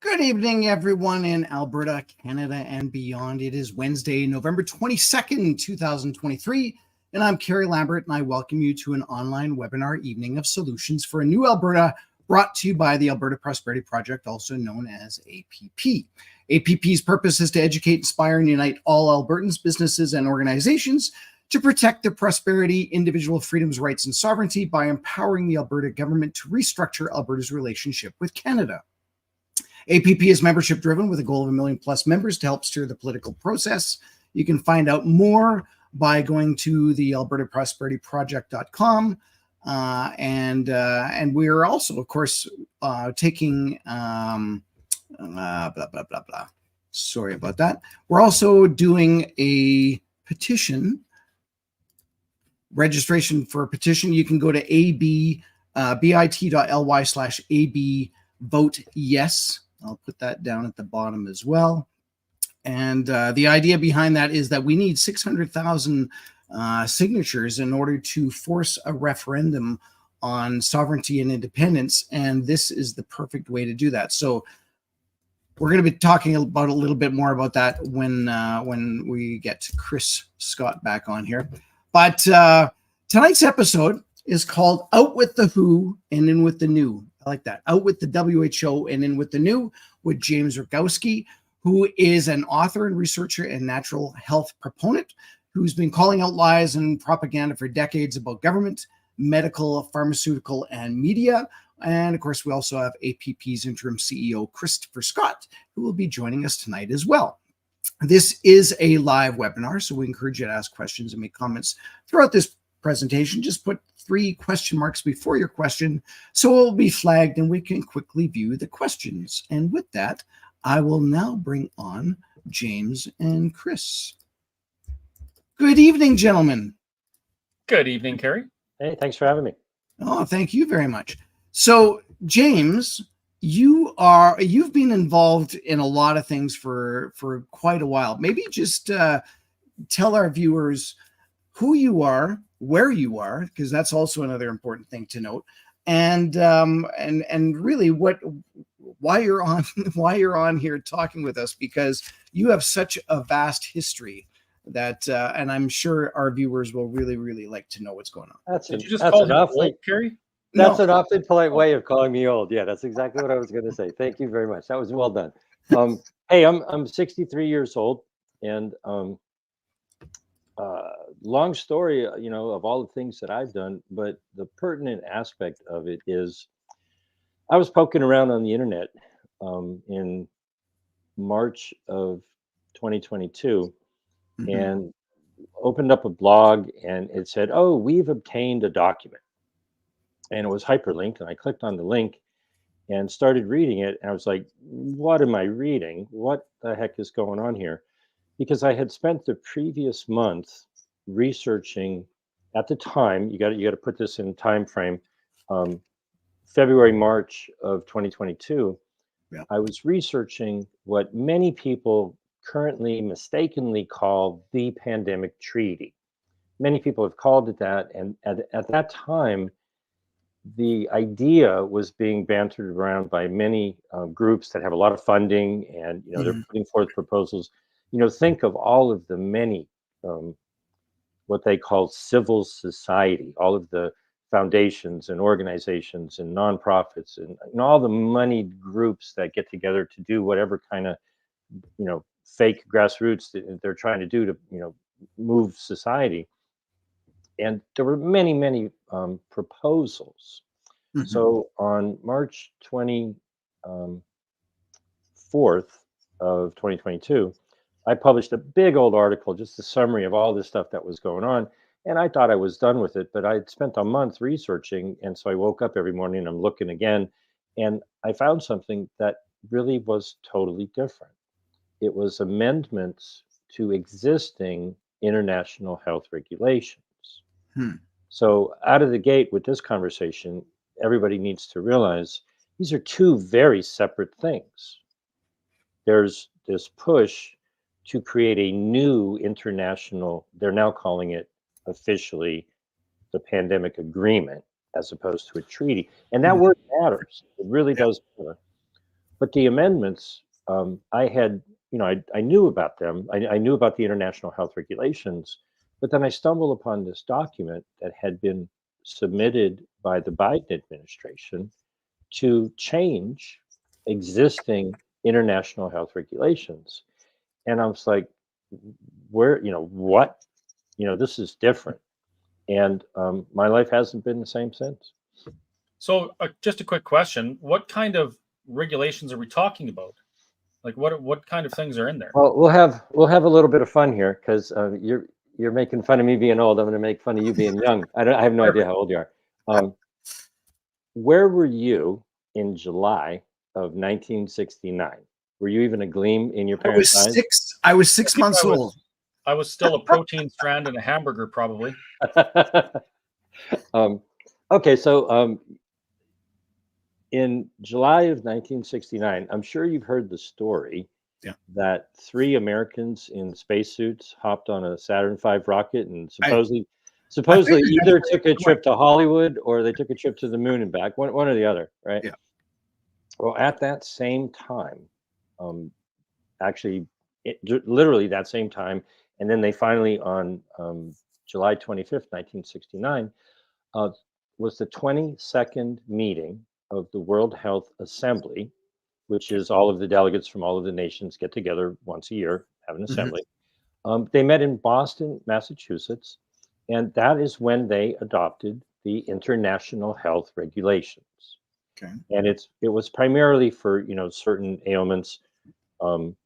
Good evening, everyone in Alberta, Canada, and beyond. It is Wednesday, November 22nd, 2023, and I'm Kerry Lambert, and I welcome you to an online webinar evening of solutions for a new Alberta, brought to you by the Alberta Prosperity Project, also known as APP. APP's purpose is to educate, inspire, and unite all Albertans, businesses, and organizations to protect their prosperity, individual freedoms, rights, and sovereignty by empowering the Alberta government to restructure Alberta's relationship with Canada. APP is membership driven with a goal of 1 million plus members to help steer the political process. You can find out more by going to the albertaprosperityproject.com. And we are also, of course, taking blah, blah, blah, blah. Sorry about that. We're also doing a petition, registration for a petition. You can go to bit.ly/AB vote yes. I'll put that down at the bottom as well. And the idea behind that is that we need 600,000 signatures in order to force a referendum on sovereignty and independence. And this is the perfect way to do that. So we're going to be talking about a little bit more about that when we get Chris Scott back on here. But tonight's episode is called Out with the Who and In with the New. I like that. Out with the WHO and In with the New with James Roguski, who is an author and researcher and natural health proponent who's been calling out lies and propaganda for decades about government, medical, pharmaceutical, and media. And of course, we also have APP's interim CEO, Christopher Scott, who will be joining us tonight as well. This is a live webinar, so we encourage you to ask questions and make comments throughout this presentation. Just put 3 question marks before your question, so it will be flagged and we can quickly view the questions. And with that, I will now bring on James and Chris. Good evening, gentlemen. Good evening, Kerry. Hey, thanks for having me. Oh, thank you very much. So, James, you've been involved in a lot of things for quite a while. Maybe just tell our viewers who you are, where you are, because that's also another important thing to note, and really why you're on here talking with us, because you have such a vast history that and I'm sure our viewers will really like to know what's going on. Did you just call me old, Kerry? That's an awfully polite way of calling me old. Yeah, that's exactly what I was going to say. Thank you very much. That was well done. Hey, I'm 63 years old, and long story, of all the things that I've done, but the pertinent aspect of it is I was poking around on the internet in March of 2022 and opened up a blog, and it said, "Oh, we've obtained a document." And it was hyperlinked, and I clicked on the link and started reading it. And I was like, what am I reading? What the heck is going on here? Because I had spent the previous month researching, at the time, you got to put this in time frame, February, March of 2022, yeah. I was researching what many people currently mistakenly call the pandemic treaty. Many people have called it that. And at that time, the idea was being bantered around by many groups that have a lot of funding, and they're putting forth proposals. Think of all of the many what they call civil society, all of the foundations and organizations and nonprofits and all the moneyed groups that get together to do whatever kind of fake grassroots that they're trying to do to move society. And there were many proposals. So on March 24th of 2022, I published a big old article, just a summary of all this stuff that was going on. And I thought I was done with it, but I'd spent a month researching. And so I woke up every morning and I'm looking again, and I found something that really was totally different. It was amendments to existing international health regulations. So out of the gate with this conversation, everybody needs to realize these are 2 very separate things. There's this push to create a new international, they're now calling it officially the pandemic agreement, as opposed to a treaty. And that word matters. It really does matter. But the amendments, I had, I knew about them. I knew about the international health regulations, but then I stumbled upon this document that had been submitted by the Biden administration to change existing international health regulations. And I was like, where, what? This is different. And my life hasn't been the same since. So, just a quick question: what kind of regulations are we talking about? Like, what kind of things are in there? Well, we'll have a little bit of fun here because you're making fun of me being old. I'm going to make fun of you being young. I have no idea how old you are. Where were you in July of 1969? Were you even a gleam in your parents' eyes? I was I 6 think months old. I was still a protein strand in a hamburger, probably. Okay, so in July of 1969, I'm sure you've heard the story Yeah. that 3 Americans in spacesuits hopped on a Saturn V rocket and supposedly I figured that's either where took you a were going. trip to Hollywood or they took a trip to the moon and back, one or the other, right? Yeah. Well, at that same time, actually, literally that same time, and then they finally on July 25th, 1969, uh, was the 22nd meeting of the World Health Assembly, which is all of the delegates from all of the nations get together once a year, have an Mhm. assembly. They met in Boston, Massachusetts, and that is when they adopted the international health regulations. Okay. And it was primarily for certain ailments, um,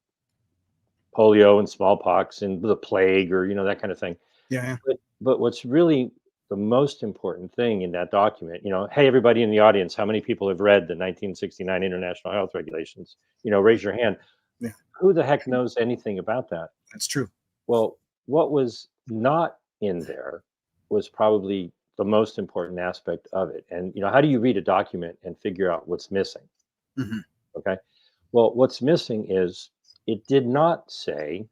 polio and smallpox and the plague, or that kind of thing. Yeah. But what's really the most important thing in that document, hey, everybody in the audience, how many people have read the 1969 International Health Regulations? Raise your hand. Yeah. Who the heck knows anything about that? That's true. Well, what was not in there was probably the most important aspect of it. And how do you read a document and figure out what's missing? Mhm. Okay. Well, what's missing is it did not say,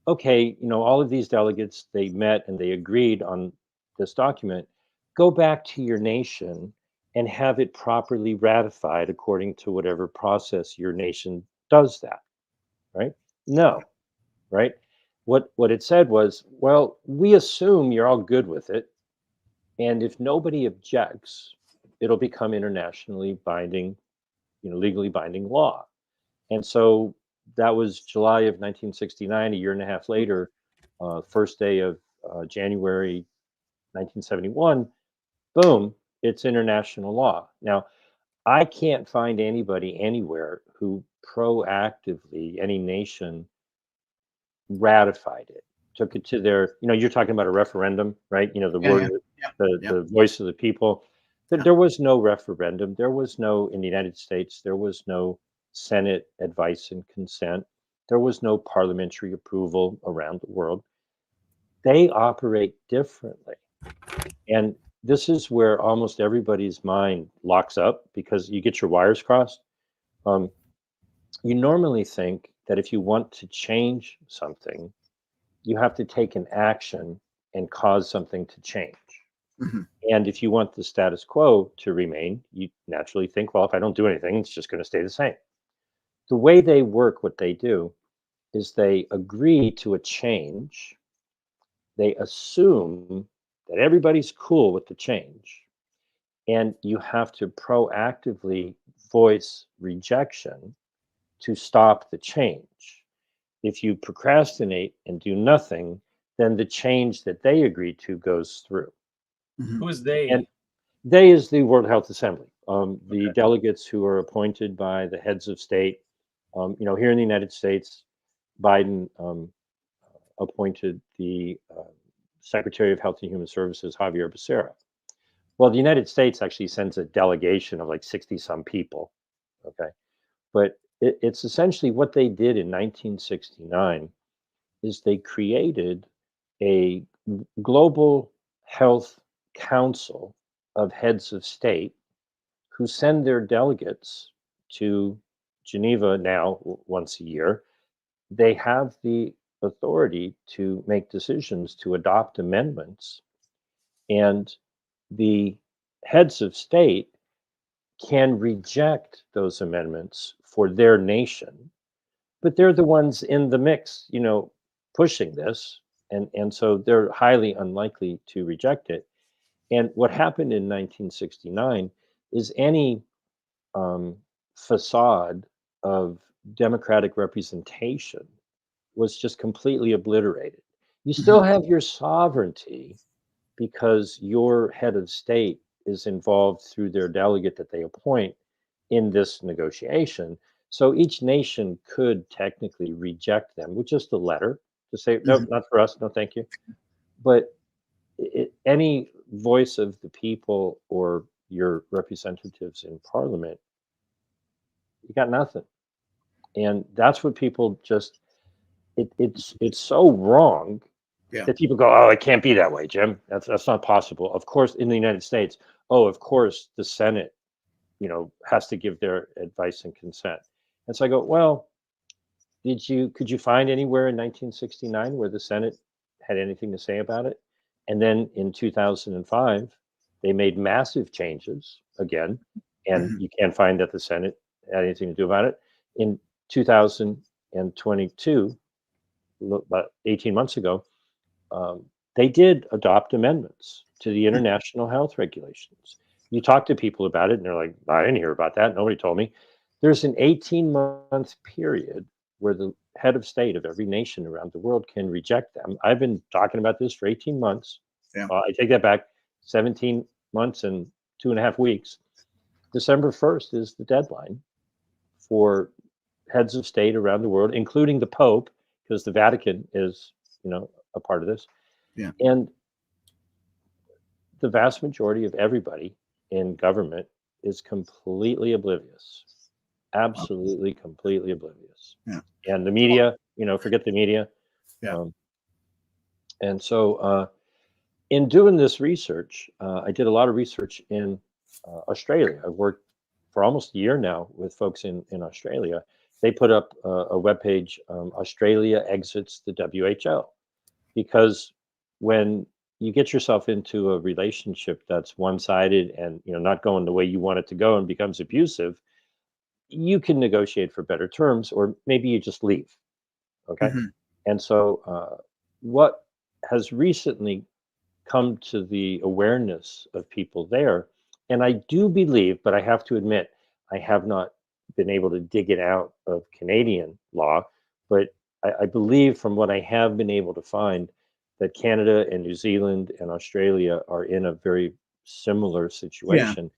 okay, all of these delegates, they met and they agreed on this document. Go back to your nation and have it properly ratified according to whatever process your nation does that, right? No, right? What it said was, well, we assume you're all good with it, and if nobody objects, it'll become internationally binding, legally binding law. And so that was July of 1969. A year and a half later, first day of January 1971, boom, it's international law. Now, I can't find anybody anywhere who proactively, any nation, ratified it, took it to their, you're talking about a referendum, right? The Yeah. word, Yeah. Yeah. the voice of the people. Yeah. There was no referendum. There was no, in the United States, there was no Senate advice and consent. There was no parliamentary approval around the world. They operate differently. And this is where almost everybody's mind locks up because you get your wires crossed. Um, you normally think that if you want to change something, you have to take an action and cause something to change. Mhm. And if you want the status quo to remain, you naturally think, well, if I don't do anything, it's just going to stay the same. The way they work, what they do is they agree to a change. They assume that everybody's cool with the change. And you have to proactively voice rejection to stop the change. If you procrastinate and do nothing, then the change that they agreed to goes through. Mhm. Who is they? And they is the World Health Assembly, the Okay. delegates who are appointed by the heads of state. Here in the United States, Biden appointed the Secretary of Health and Human Services, Javier Becerra. Well, the United States actually sends a delegation of like 60 some people. Okay. But it's essentially what they did in 1969 is they created a global health council of heads of state who send their delegates to Geneva now once a year. They have the authority to make decisions to adopt amendments, and the heads of state can reject those amendments for their nation, but they're the ones in the mix, pushing this, and so they're highly unlikely to reject it. And what happened in 1969 is any facade of democratic representation was just completely obliterated. You still Mhm. have your sovereignty because your head of state is involved through their delegate that they appoint in this negotiation. So each nation could technically reject them with just a letter to say, nope, Mhm. not for us, no, thank you. But any voice of the people or your representatives in parliament, you got nothing. And that's what people just, it's so wrong Yeah. that people go, oh, it can't be that way, Jim. That's not possible. Of course, in the United States, oh, of course, the Senate, has to give their advice and consent. And so I go, well, could you find anywhere in 1969 where the Senate had anything to say about it? And then in 2005, they made massive changes again, and Mhm. you can't find that the Senate had anything to do about it. In 2022, about 18 months ago, um, they did adopt amendments to the international health regulations. You talk to people about it, and they're like, I didn't hear about that. Nobody told me. There's an 18-month period where the head of state of every nation around the world can reject them. I've been talking about this for 18 months. Yeah. I take that back, 17 months and 2.5 weeks. December 1st is the deadline for heads of state around the world, including the Pope, because the Vatican is, a part of this. Yeah. And the vast majority of everybody in government is completely oblivious, Wow. absolutely completely oblivious. Yeah. And the media, forget the media. Yeah. Um, and so, in doing this research, I did a lot of research in Australia. I've worked for almost a year now with folks in Australia. They put up a webpage, Australia exits the WHO, because when you get yourself into a relationship that's one-sided and not going the way you want it to go and becomes abusive, you can negotiate for better terms, or maybe you just leave. Okay. Mhm. And so what has recently come to the awareness of people there, and I do believe, but I have to admit, I have not been able to dig it out of Canadian law, but I believe from what I have been able to find that Canada and New Zealand and Australia are in a very similar Yeah. situation.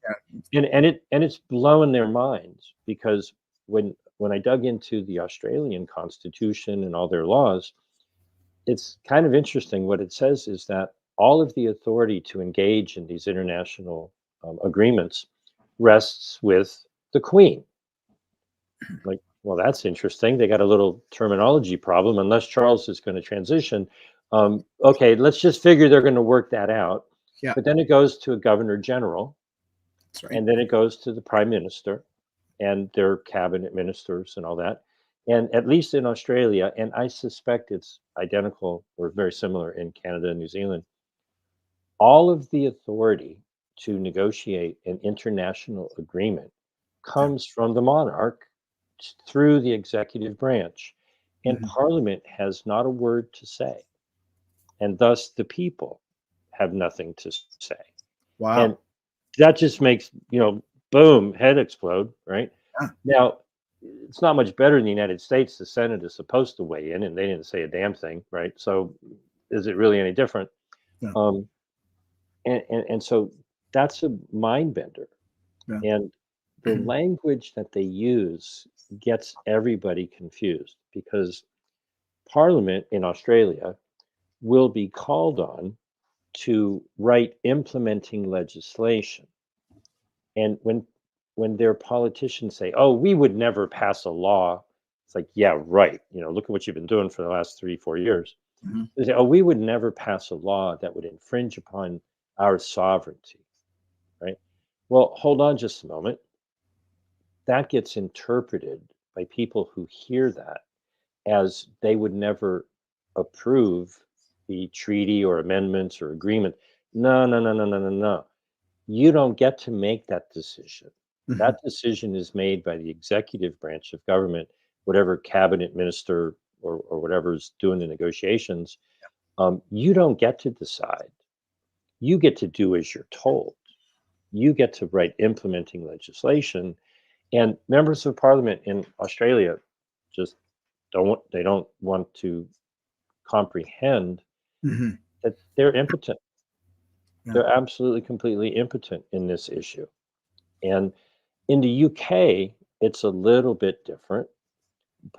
Yeah. And it's blowing their minds, because when I dug into the Australian constitution and all their laws, it's kind of interesting. What it says is that all of the authority to engage in these international agreements rests with the Queen. Like, well, that's interesting. They got a little terminology problem. Unless Charles is going to transition, okay, let's just figure they're going to work that out. Yeah. But then it goes to a governor general, That's right. and then it goes to the prime minister and their cabinet ministers and all that. And at least in Australia, and I suspect it's identical or very similar in Canada and New Zealand, all of the authority to negotiate an international agreement Yeah. comes from the monarch through the executive branch. And Mhm. parliament has not a word to say. And thus the people have nothing to say. Wow. And that just makes, boom, head explode, right? Yeah. Now, it's not much better in the United States. The Senate is supposed to weigh in, and they didn't say a damn thing, right? So, is it really any different? Yeah. Um, and so that's a mind bender. Yeah. And the language that they use gets everybody confused, because Parliament in Australia will be called on to write implementing legislation. And when their politicians say, "Oh, we would never pass a law," it's like, "Yeah, right. Look at what you've been doing for the last 3, 4 years." Mhm. They say, "Oh, we would never pass a law that would infringe upon our sovereignty." Right? Well, hold on just a moment. That gets interpreted by people who hear that as they would never approve the treaty or amendments or agreement. No, no, no, no, no, no, no. You don't get to make that decision. Mhm. That decision is made by the executive branch of government, whatever cabinet minister or whatever's doing the negotiations. You don't get to decide. You get to do as you're told. You get to write implementing legislation. And members of parliament in Australia just don't want to comprehend Mhm. that they're impotent. Yeah. They're absolutely completely impotent in this issue. And in the UK, it's a little bit different,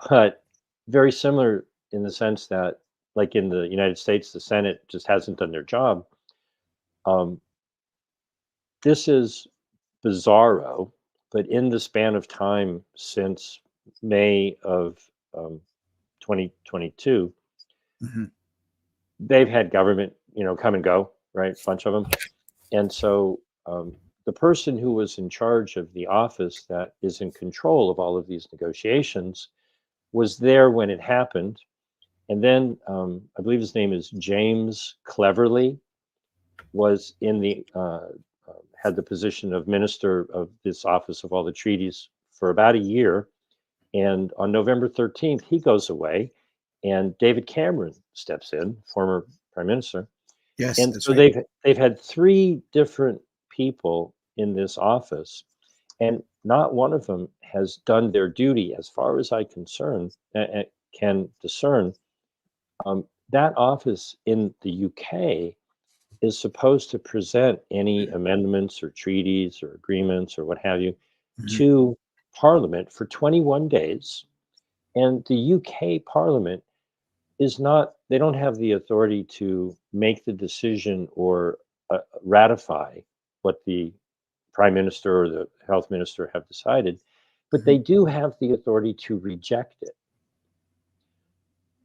but very similar in the sense that, like in the United States, the Senate just hasn't done their job. Um, this is bizarro, but in the span of time since May of 2022, Mhm. they've had government, come and go, right? A bunch of them. And so the person who was in charge of the office that is in control of all of these negotiations was there when it happened. And then I believe his name is James Cleverly, was in the had the position of minister of this office of all the treaties for about a year. And on November 13th, he goes away, and David Cameron steps in, former prime minister. Yes, And that's so right. they've had three different people in this office, and not one of them has done their duty, as far as I can discern. That office in the UK is supposed to present any amendments or treaties or agreements or what have you Mhm. to Parliament for 21 days. And the UK Parliament is not, they don't have the authority to make the decision or ratify what the prime minister or the health minister have decided, but Mhm. they do have the authority to reject it.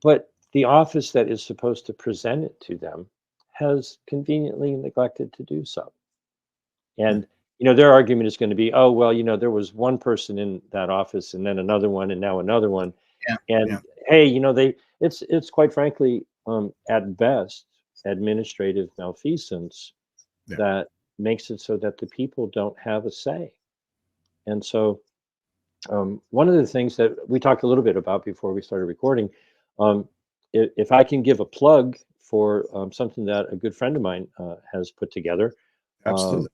But the office that is supposed to present it to them has conveniently neglected to do so. Mm. And their argument is going to be, oh well, there was one person in that office, and then another one, and now another one. Yeah. And Yeah. hey, it's quite frankly, at best, administrative malfeasance Yeah. that makes it so that the people don't have a say. And so, one of the things that we talked a little bit about before we started recording, um, if I can give a plug for something that a good friend of mine has put together, um, Absolutely.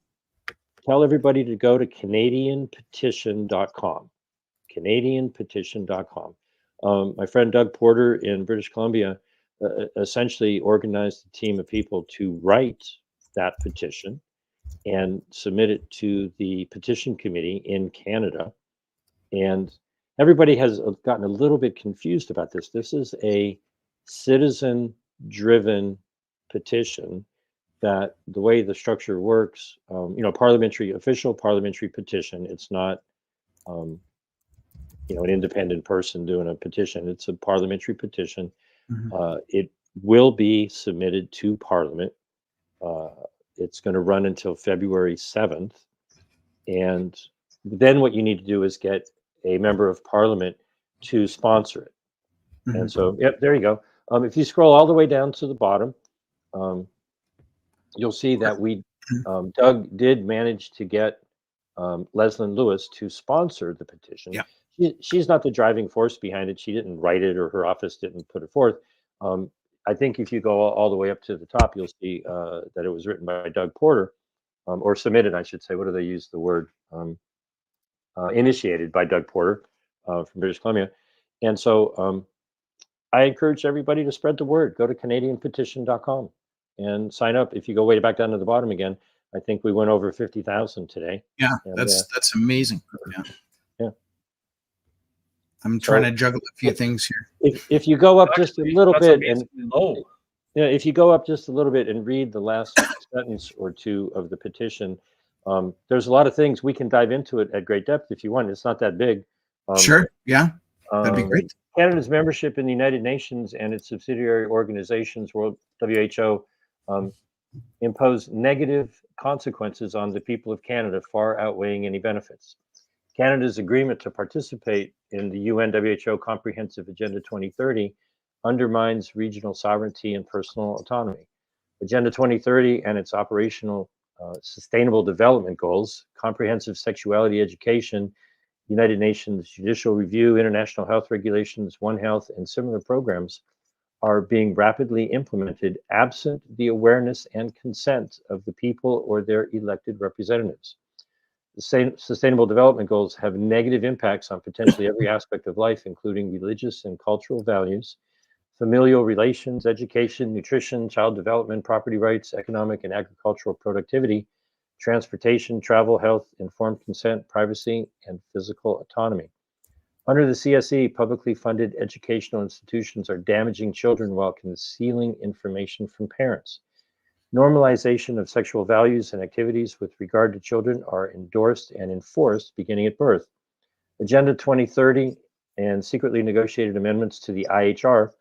tell everybody to go to canadianpetition.com. Canadianpetition.com. My friend Doug Porter in British Columbia essentially organized a team of people to write that petition and submit it to the petition committee in Canada. And everybody has gotten a little bit confused about this. This is a citizen driven petition that the way the structure works, official parliamentary petition. It's not, um, an independent person doing a petition. It's a parliamentary petition. Mhm. It will be submitted to Parliament. Uh, it's going to run until February 7th. And then what you need to do is get a member of Parliament to sponsor it. And Mhm. so, yep, there you go. If you scroll all the way down to the bottom, um, you'll see that Mhm. Doug did manage to get Leslyn Lewis to sponsor the petition. Yeah. She's not the driving force behind it. She didn't write it, or her office didn't put it forth. Um, I think if you go all the way up to the top, you'll see that it was written by Doug Porter, or submitted, I should say. What do they use the word? Initiated by Doug Porter from British Columbia. And so I encourage everybody to spread the word. Go to CanadianPetition.com and sign up. If you go way back down to the bottom again, I think we went over 50,000 today. Yeah. And That's amazing. Yeah. yeah, I'm trying so to juggle a few things here. if you go up just a little That's bit, and amazingly low. if you go up just a little bit and read the last sentence or two of the petition, there's a lot of things. We can dive into it at great depth if you want. It's not that big. Um, Sure. Yeah. That'd be um, great. Canada's membership in the United Nations and its subsidiary organizations, World WHO, impose negative consequences on the people of Canada, far outweighing any benefits. Canada's agreement to participate in the UN WHO Comprehensive Agenda 2030 undermines regional sovereignty and personal autonomy. Agenda 2030 and its operational Sustainable Development Goals, comprehensive sexuality education, United Nations Judicial Review, international health regulations, One Health, and similar programs are being rapidly implemented absent the awareness and consent of the people or their elected representatives. The Sustainable Development Goals have negative impacts on potentially every aspect of life, including religious and cultural values, familial relations, education, nutrition, child development, property rights, economic and agricultural productivity, transportation, travel, health, informed consent, privacy, and physical autonomy. Under the CSE, publicly funded educational institutions are damaging children while concealing information from parents. Normalization of sexual values and activities with regard to children are endorsed and enforced beginning at birth. Agenda 2030 and secretly negotiated amendments to the IHR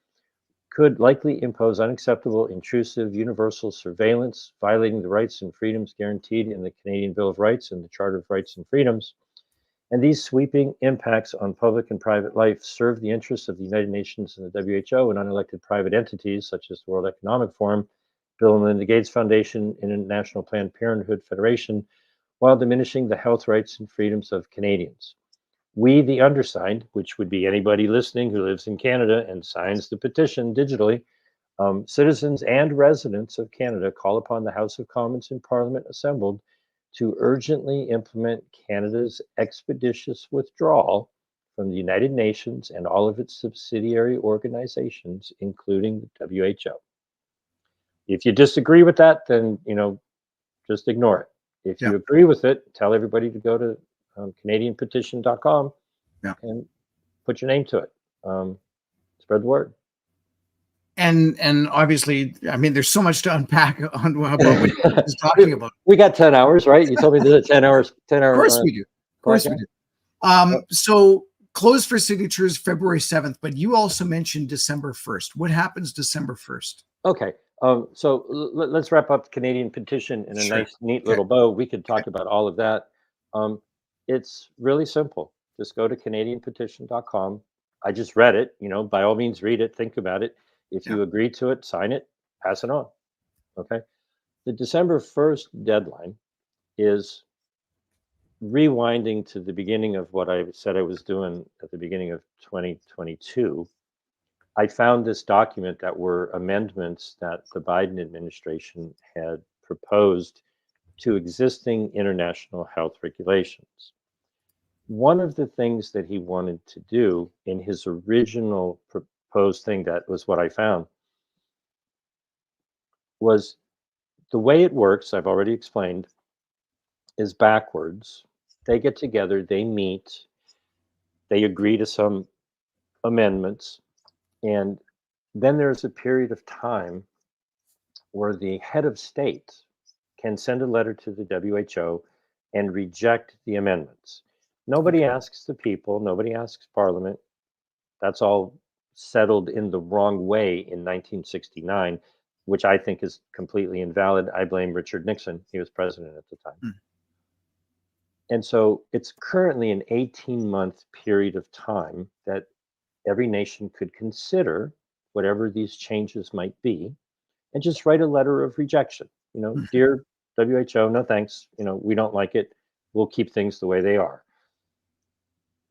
could likely impose unacceptable, intrusive, universal surveillance, violating the rights and freedoms guaranteed in the Canadian Bill of Rights and the Charter of Rights and Freedoms. And these sweeping impacts on public and private life serve the interests of the United Nations and the WHO and unelected private entities such as the World Economic Forum, Bill and Melinda Gates Foundation, and International Planned Parenthood Federation, while diminishing the health rights and freedoms of Canadians. We, the undersigned, which would be anybody listening who lives in Canada and signs the petition digitally, citizens and residents of Canada call upon the House of Commons and Parliament assembled to urgently implement Canada's expeditious withdrawal from the United Nations and all of its subsidiary organizations, including the WHO. If you disagree with that, then, just ignore it. If you agree with it, tell everybody to go to CanadianPetition.com and put your name to it. Spread the word. And obviously, I mean, there's so much to unpack on about what you're just talking about. We got 10 hours, right? You told me this is 10 hours. 10 hours. Of course we do. Of course we do. So closed for signatures February 7th, but you also mentioned December 1st. What happens December 1st? Okay. So let's wrap up the Canadian petition in a nice, neat little bow. We could talk about all of that. It's really simple. Just go to CanadianPetition.com. I just read it. By all means, read it. Think about it. If you agree to it, sign it, pass it on. Okay. The December 1st deadline is rewinding to the beginning of what I said I was doing at the beginning of 2022. I found this document that were amendments that the Biden administration had proposed to existing international health regulations. One of the things that he wanted to do in his original proposed thing, that was what I found, was the way it works, I've already explained, is backwards. They get together, they meet, they agree to some amendments, and then there's a period of time where the head of state can send a letter to the WHO and reject the amendments. Nobody asks the people, nobody asks Parliament. That's all settled in the wrong way in 1969, which I think is completely invalid. I blame Richard Nixon. He was president at the time. And so it's currently an 18-month period of time that every nation could consider whatever these changes might be and just write a letter of rejection. Dear WHO, no thanks. We don't like it. We'll keep things the way they are.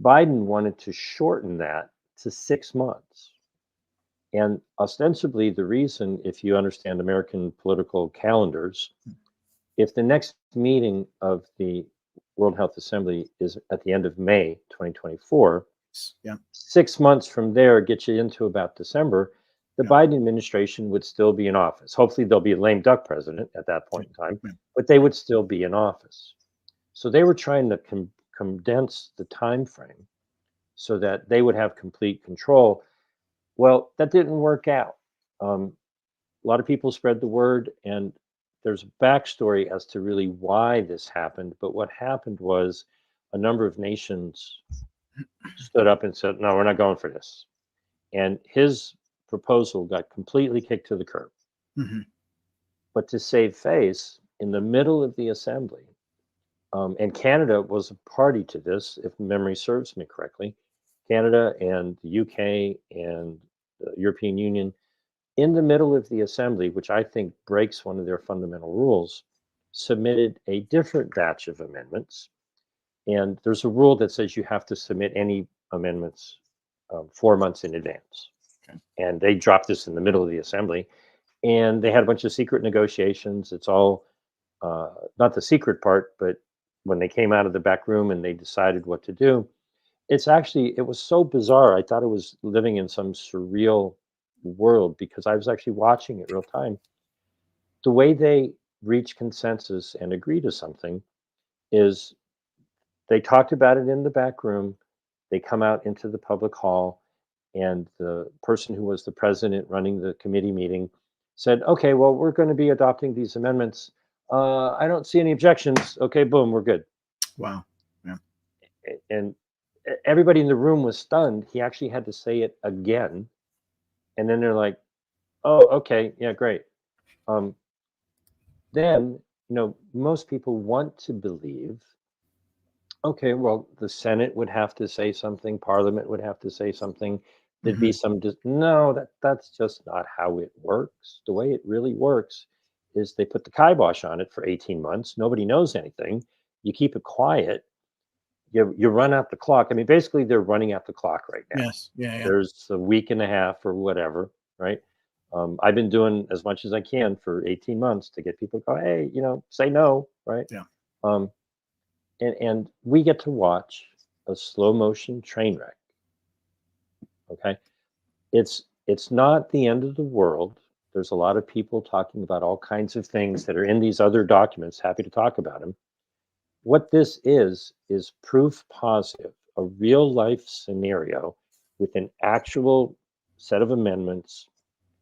Biden wanted to shorten that to 6 months. And ostensibly, the reason, if you understand American political calendars, if the next meeting of the World Health Assembly is at the end of May 2024, 6 months from there gets you into about December, the Biden administration would still be in office. Hopefully there'll be a lame duck president at that point in time, but they would still be in office. So they were trying to condense the time frame so that they would have complete control. Well, that didn't work out. A lot of people spread the word, and there's a backstory as to really why this happened. But what happened was a number of nations stood up and said, no, we're not going for this. And his proposal got completely kicked to the curb. But to save face, in the middle of the assembly, and Canada was a party to this, if memory serves me correctly, Canada and the UK and the European Union, in the middle of the assembly, which I think breaks one of their fundamental rules, submitted a different batch of amendments. And there's a rule that says you have to submit any amendments 4 months in advance. Okay. And they dropped this in the middle of the assembly, and they had a bunch of secret negotiations. It's all not the secret part, but when they came out of the back room and they decided what to do, it was so bizarre. I thought I was living in some surreal world because I was actually watching it real time. The way they reach consensus and agree to something is they talked about it in the back room. They come out into the public hall, and the person who was the president running the committee meeting said, "Okay, well, we're going to be adopting these amendments. I don't see any objections. Okay, boom, we're good." Wow. Yeah. And everybody in the room was stunned. He actually had to say it again, and then they're like, "Oh, okay, yeah, great." Um, then, most people want to believe, okay, well, the Senate would have to say something, Parliament would have to say something. There'd be some. No, that's just not how it works. The way it really works is they put the kibosh on it for 18 months. Nobody knows anything. You keep it quiet. You run out the clock. I mean, basically, they're running out the clock right now. Yes. Yeah. Yeah. There's a week and a half or whatever, right? I've been doing as much as I can for 18 months to get people to go, hey, say no, right? Yeah. Um, and we get to watch a slow motion train wreck. Okay, it's not the end of the world. There's a lot of people talking about all kinds of things that are in these other documents. Happy to talk about them. What this is proof positive, a real life scenario with an actual set of amendments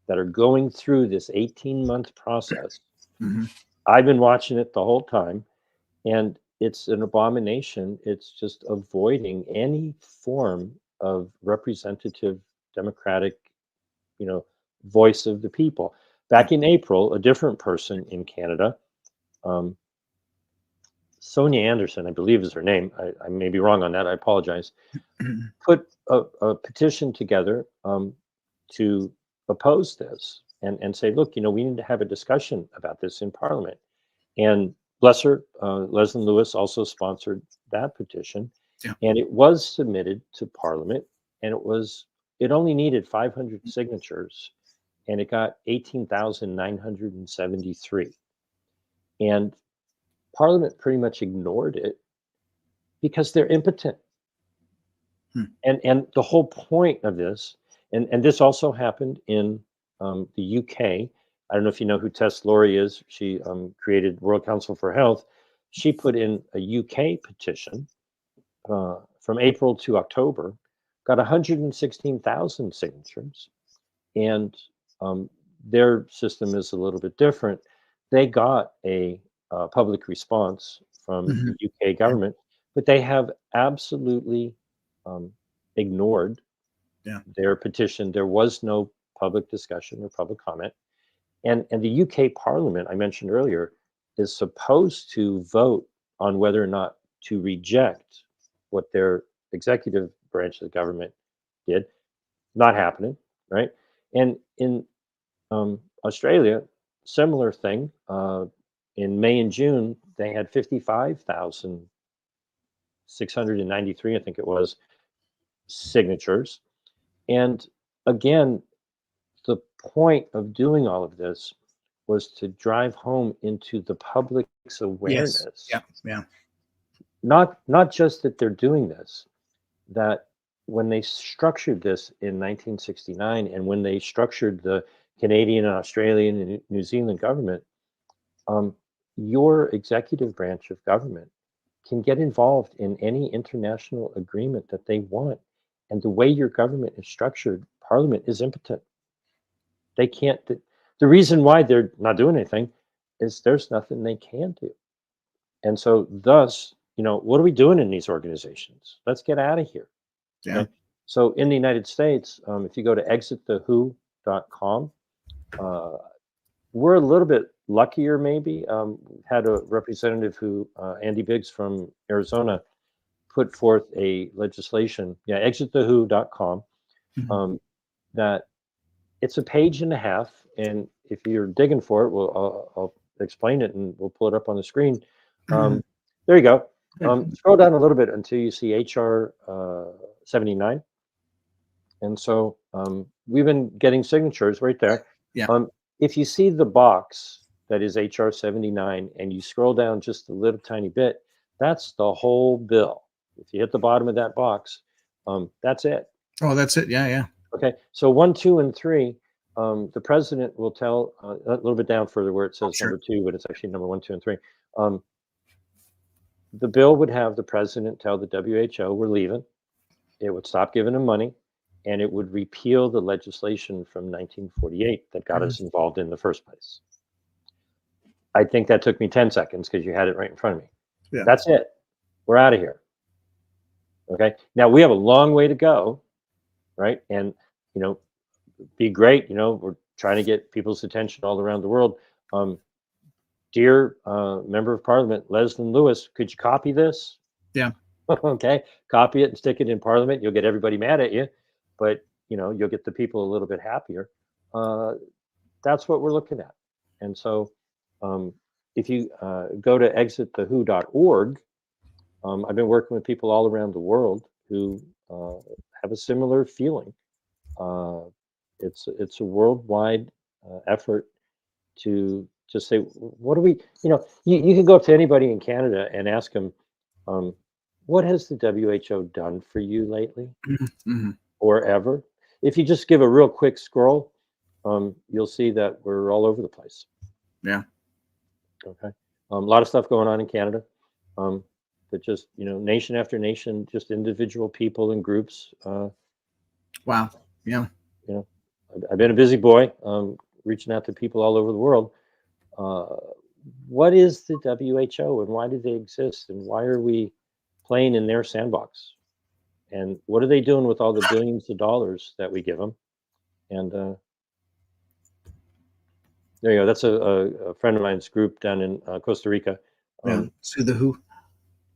that are going through this 18-month process. Mhm. I've been watching it the whole time, and it's an abomination. It's just avoiding any form of representative democratic, voice of the people. Back in April, a different person in Canada, um, Sonia Anderson, I believe is her name. I may be wrong on that. I apologize. Put a petition together to oppose this and say, look, we need to have a discussion about this in Parliament. And bless her, Leslie Lewis also sponsored that petition. Yeah. And it was submitted to Parliament, and it only needed 500 signatures, and it got 18,973. And Parliament pretty much ignored it because they're impotent. And the whole point of this, and this also happened in the UK. I don't know if you know who Tess Lawrie is. She created World Council for Health. She put in a UK petition from April to October, got 116,000 signatures, and their system is a little bit different. They got a public response from the UK government, but they have absolutely ignored their petition. There was no public discussion or public comment. And the UK Parliament, I mentioned earlier, is supposed to vote on whether or not to reject what their executive branch of the government did. Not happening, right? And in Australia, similar thing. In May and June, they had 55,693, I think it was, signatures. And again, the point of doing all of this was to drive home into the public's awareness. Yes. Yeah. Yeah. Not just that they're doing this, that when they structured this in 1969 and when they structured the Canadian and Australian and New Zealand government, your executive branch of government can get involved in any international agreement that they want. And the way your government is structured, Parliament is impotent. They can't. The reason why they're not doing anything is there's nothing they can do. And so, thus, what are we doing in these organizations? Let's get out of here. Yeah. Okay? So, in the United States, if you go to exitthewho.com, we're a little bit luckier, maybe. Had a representative Andy Biggs from Arizona, put forth a legislation. Yeah, exitthewho.com. That it's a page and a half, and if you're digging for it, well, explain it, and we'll pull it up on the screen. There you go. Scroll down a little bit until you see HR 79. And so we've been getting signatures right there. Yeah. If you see the box that is HR 79 and you scroll down just a little tiny bit, that's the whole bill. If you hit the bottom of that box, that's it. Oh, that's it. Yeah, yeah. Okay. So 1, 2, and 3, the president will tell a little bit down further where it says Sure. number 2, but it's actually number 1, 2, and 3. The bill would have the president tell the WHO we're leaving. It would stop giving them money, and it would repeal the legislation from 1948 that got us involved in the first place. I think that took me 10 seconds because you had it right in front of me. Yeah. That's it. We're out of here. Okay. Now we have a long way to go, right? And, be great. We're trying to get people's attention all around the world. Dear Member of Parliament, Leslie Lewis, could you copy this? Yeah. Okay. Copy it and stick it in Parliament. You'll get everybody mad at you, but, you'll get the people a little bit happier. That's what we're looking at. And so if you go to exitthewho.org, I've been working with people all around the world who have a similar feeling. It's a worldwide effort to just say, what do we, you can go up to anybody in Canada and ask them, what has the WHO done for you lately or ever? If you just give a real quick scroll, you'll see that we're all over the place. Yeah. Okay. A lot of stuff going on in Canada, but just, nation after nation, just individual people and groups. Wow. Yeah. I've been a busy boy, reaching out to people all over the world. What is the WHO and why do they exist? And why are we playing in their sandbox? And what are they doing with all the billions of dollars that we give them? And there you go. That's a friend of mine's group down in Costa Rica. So the WHO.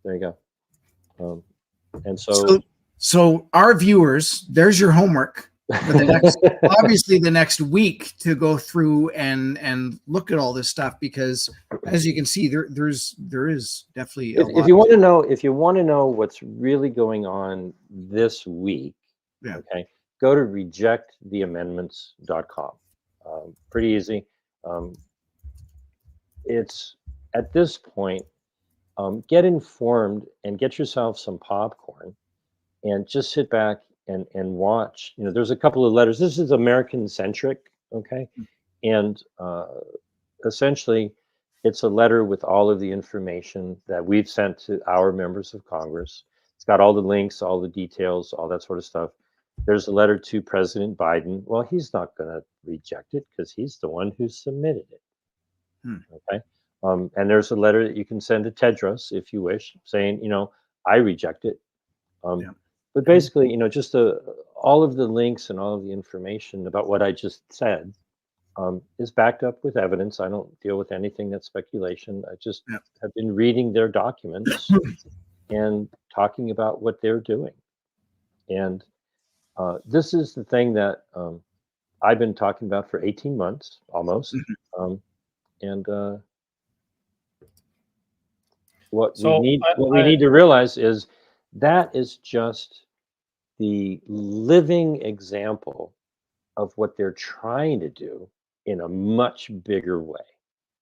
There you go. And so our viewers, there's your homework for the next, obviously the next week, to go through and look at all this stuff, because as you can see, there is definitely if you want to know what's really going on this week, okay, go to rejecttheamendments.com. Pretty easy. It's at this point, get informed and get yourself some popcorn and just sit back and watch. There's a couple of letters. This is American centric, okay? And essentially, it's a letter with all of the information that we've sent to our members of Congress. It's got all the links, all the details, all that sort of stuff. There's a letter to President Biden. Well, he's not going to reject it because he's the one who submitted it. Okay. And there's a letter that you can send to Tedros if you wish, saying, I reject it. But basically, just all of the links and all of the information about what I just said is backed up with evidence. I don't deal with anything that's speculation. I just have been reading their documents and talking about what they're doing. And this is the thing that I've been talking about for 18 months almost. And what we need to realize is that is just the living example of what they're trying to do in a much bigger way.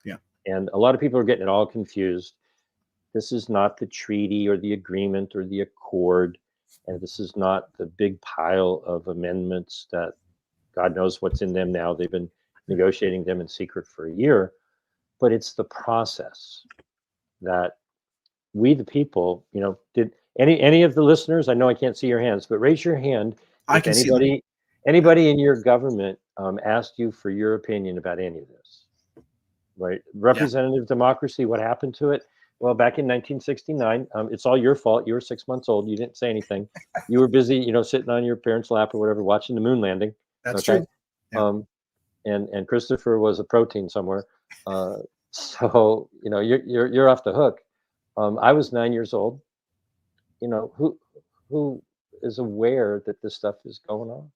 Yeah. And a lot of people are getting it all confused. This is not the treaty or the agreement or the accord. And this is not the big pile of amendments that God knows what's in them now. They've been negotiating them in secret for a year. But it's the process that we, the people, did any of the listeners, I know I can't see your hands, but raise your hand. I can see anybody in your government asked you for your opinion about any of this, right? Representative democracy, what happened to it? Well, back in 1969, it's all your fault. You were 6 months old. You didn't say anything. You were busy, sitting on your parents' lap or whatever, watching the moon landing. That's true. Yeah. And Christopher was a protein somewhere. So you're off the hook. I was 9 years old. Who is aware that this stuff is going on?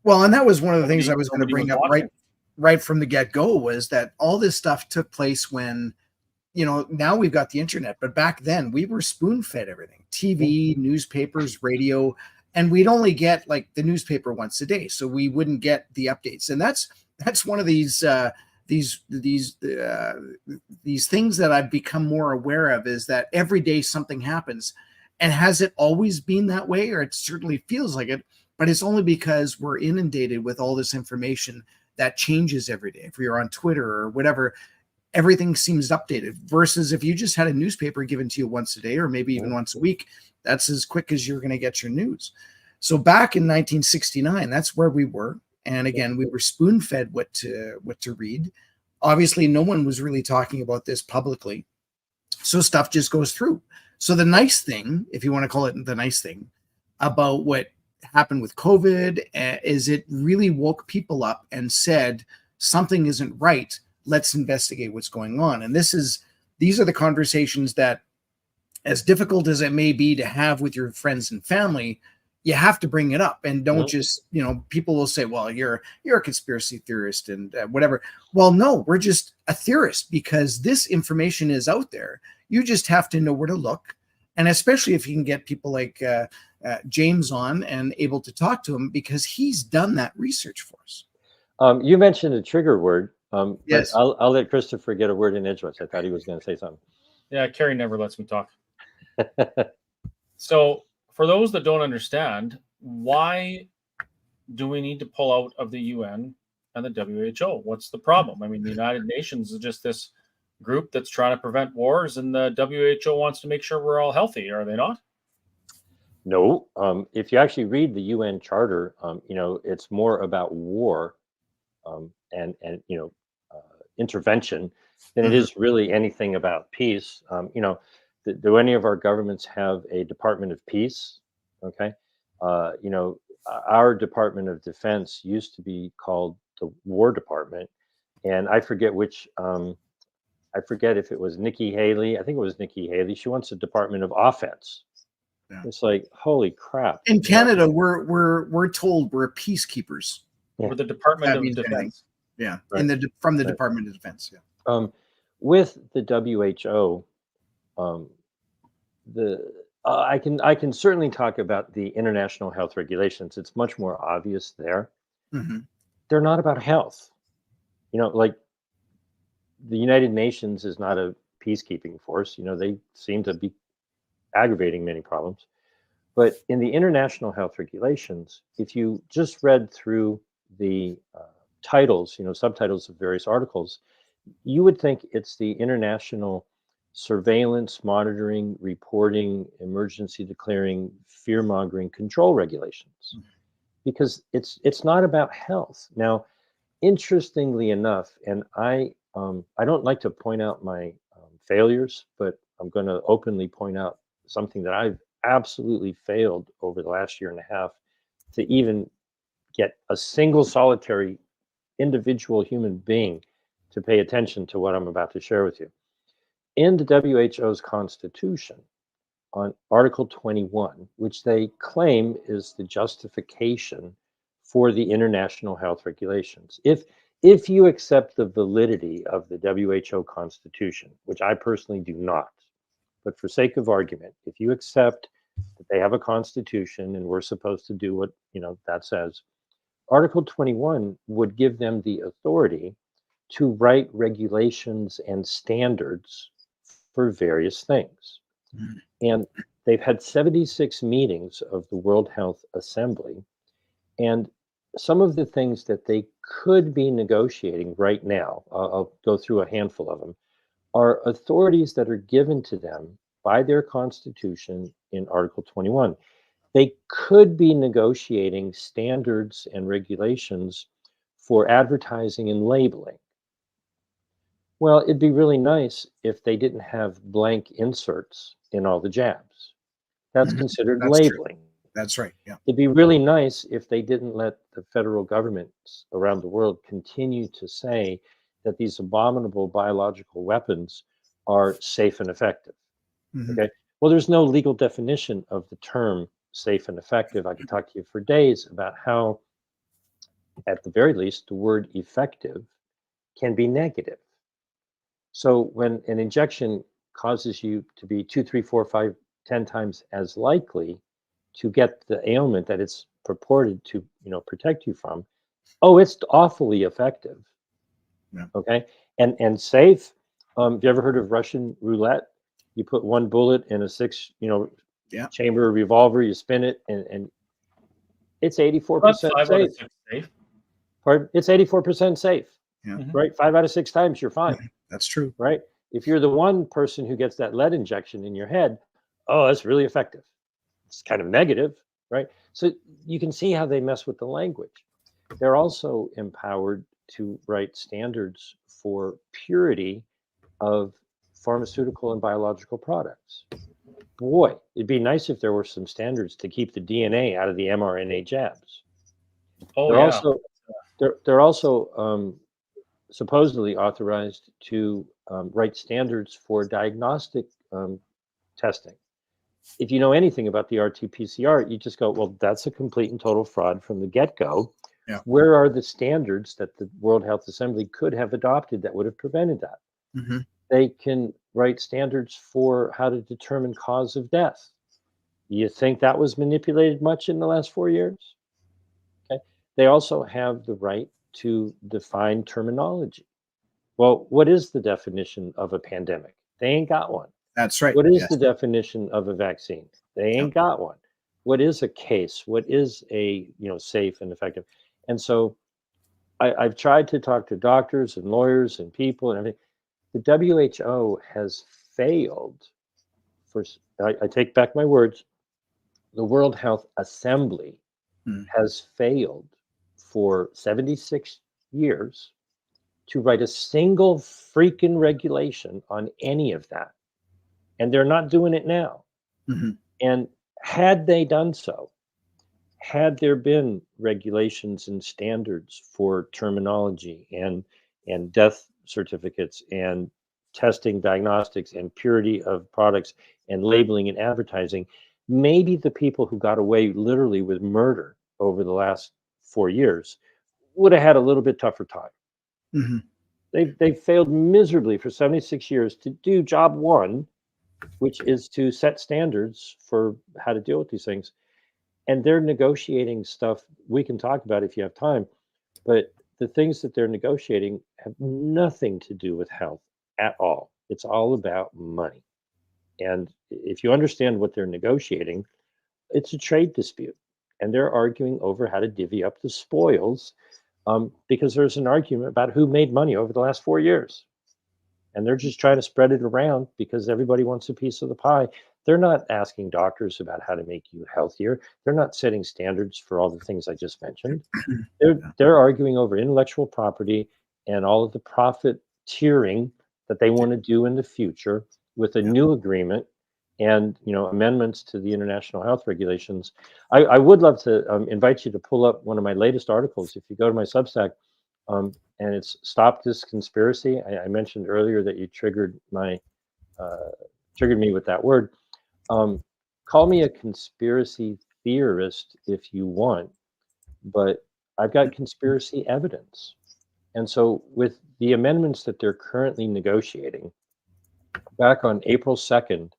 Well, and that was one of the things I was going to bring up, right? right from the get-go was that all this stuff took place when, now we've got the internet, but back then we were spoon-fed everything: TV, newspapers, radio, and we'd only get like the newspaper once a day, so we wouldn't get the updates. And that's one of these things that I've become more aware of, is that every day something happens. And has it always been that way? Or it certainly feels like it, but it's only because we're inundated with all this information that changes every day. If you're on Twitter or whatever, everything seems updated, versus if you just had a newspaper given to you once a day, or maybe even once a week, that's as quick as you're going to get your news. So back in 1969, that's where we were. And again, we were spoon-fed what to read. Obviously, no one was really talking about this publicly. So stuff just goes through. So the nice thing, if you want to call it the nice thing, about what happened with COVID is it really woke people up and said, something isn't right. Let's investigate what's going on. And these are the conversations that, as difficult as it may be to have with your friends and family, you have to bring it up. And don't just, people will say, well, you're a conspiracy theorist and whatever. Well, no, we're just a theorist, because this information is out there. You just have to know where to look. And especially if you can get people like James on and able to talk to him, because he's done that research for us. You mentioned a trigger word. Yes. But I'll let Christopher get a word in edgewise. I thought he was going to say something. Yeah, Carrie never lets me talk. So for those that don't understand, why do we need to pull out of the UN and the WHO? What's the problem? I mean, the United Nations is just this group that's trying to prevent wars, and the WHO wants to make sure we're all healthy. Are they not? No. If you actually read the UN Charter, it's more about war and intervention than it is really anything about peace. Do any of our governments have a Department of Peace? Okay. Our Department of Defense used to be called the War Department, and I forget if it was Nikki Haley. I think it was Nikki Haley. She wants a Department of Offense. Yeah. It's like, holy crap! In Canada, we're told we're peacekeepers. Yeah. We're the Department of Defense. Anything. Yeah, right. From the Department of Defense. Yeah. With the WHO, I can certainly talk about the international health regulations. It's much more obvious there. Mm-hmm. They're not about health. Like the United Nations is not a peacekeeping force. They seem to be aggravating many problems. But in the international health regulations, if you just read through the titles, subtitles of various articles, you would think it's the international surveillance, monitoring, reporting, emergency declaring, fear-mongering control regulations, because it's not about health. Now, interestingly enough, and I don't like to point out my failures, but I'm going to openly point out something that I've absolutely failed over the last year and a half to even get a single solitary individual human being to pay attention to what I'm about to share with you. In the WHO's constitution, on Article 21, which they claim is the justification for the international health regulations, if you accept the validity of the WHO constitution, which I personally do not, but for sake of argument, if you accept that they have a constitution and we're supposed to do what that says, Article 21 would give them the authority to write regulations and standards for various things. And they've had 76 meetings of the World Health Assembly. And some of the things that they could be negotiating right now, I'll go through a handful of them, are authorities that are given to them by their constitution in Article 21. They could be negotiating standards and regulations for advertising and labeling. Well, it'd be really nice if they didn't have blank inserts in all the jabs. That's considered labeling. True. That's right. Yeah. It'd be really nice if they didn't let the federal governments around the world continue to say that these abominable biological weapons are safe and effective. Okay. Well, there's no legal definition of the term safe and effective. I could talk to you for days about how at the very least, the word effective can be negative. So when an injection causes you to be 2, 3, 4, 5, 10 times as likely to get the ailment that it's purported to, protect you from, oh, it's awfully effective. Yeah. Okay. And safe. Have you ever heard of Russian roulette? You put one bullet in a six, Yeah. chamber revolver, you spin it, and it's That's 84% 5 out of safe. 6 safe. Pardon? It's 84% safe. Yeah. Mhm. Right? 5 out of 6 times you're fine. That's true. Right? If you're the one person who gets that lead injection in your head, oh, that's really effective. It's kind of negative, right? So you can see how they mess with the language. They're also empowered to write standards for purity of pharmaceutical and biological products. Boy, it'd be nice if there were some standards to keep the DNA out of the mRNA jabs. Oh, They're yeah. also they're also supposedly authorized to write standards for diagnostic testing. If you know anything about the RT-PCR, you just go, well, that's a complete and total fraud from the get-go. Yeah. Where are the standards that the World Health Assembly could have adopted that would have prevented that? Mm-hmm. They can write standards for how to determine cause of death. You think that was manipulated much in the last 4 years? Okay. They also have the right to define terminology. Well, what is the definition of a pandemic? They ain't got one. That's right. What is Yes. the definition of a vaccine? They ain't got one. What is a case? What is a safe and effective? And so I've tried to talk to doctors and lawyers and people and everything. The WHO has failed. I take back my words. The World Health Assembly Hmm. has failed for 76 years to write a single freaking regulation on any of that. And they're not doing it now. Mhm. And had they done so, had there been regulations and standards for terminology and death certificates and testing diagnostics and purity of products and labeling and advertising, maybe the people who got away literally with murder over the last 4 years would have had a little bit tougher time. Mhm. They've failed miserably for 76 years to do job one, which is to set standards for how to deal with these things. And they're negotiating stuff we can talk about if you have time, but the things that they're negotiating have nothing to do with health at all. It's all about money. And if you understand what they're negotiating, it's a trade dispute. And they're arguing over how to divvy up the spoils because there's an argument about who made money over the last 4 years. And they're just trying to spread it around because everybody wants a piece of the pie. They're not asking doctors about how to make you healthier. They're not setting standards for all the things I just mentioned. They're arguing over intellectual property and all of the profit tiering that they want to do in the future with a new agreement and amendments to the international health regulations. I would love to invite you to pull up one of my latest articles. If you go to my Substack, and it's Stop This Conspiracy. I mentioned earlier that you triggered me with that word. Call me a conspiracy theorist if you want, but I've got conspiracy evidence. And so with the amendments that they're currently negotiating, back on April 2nd,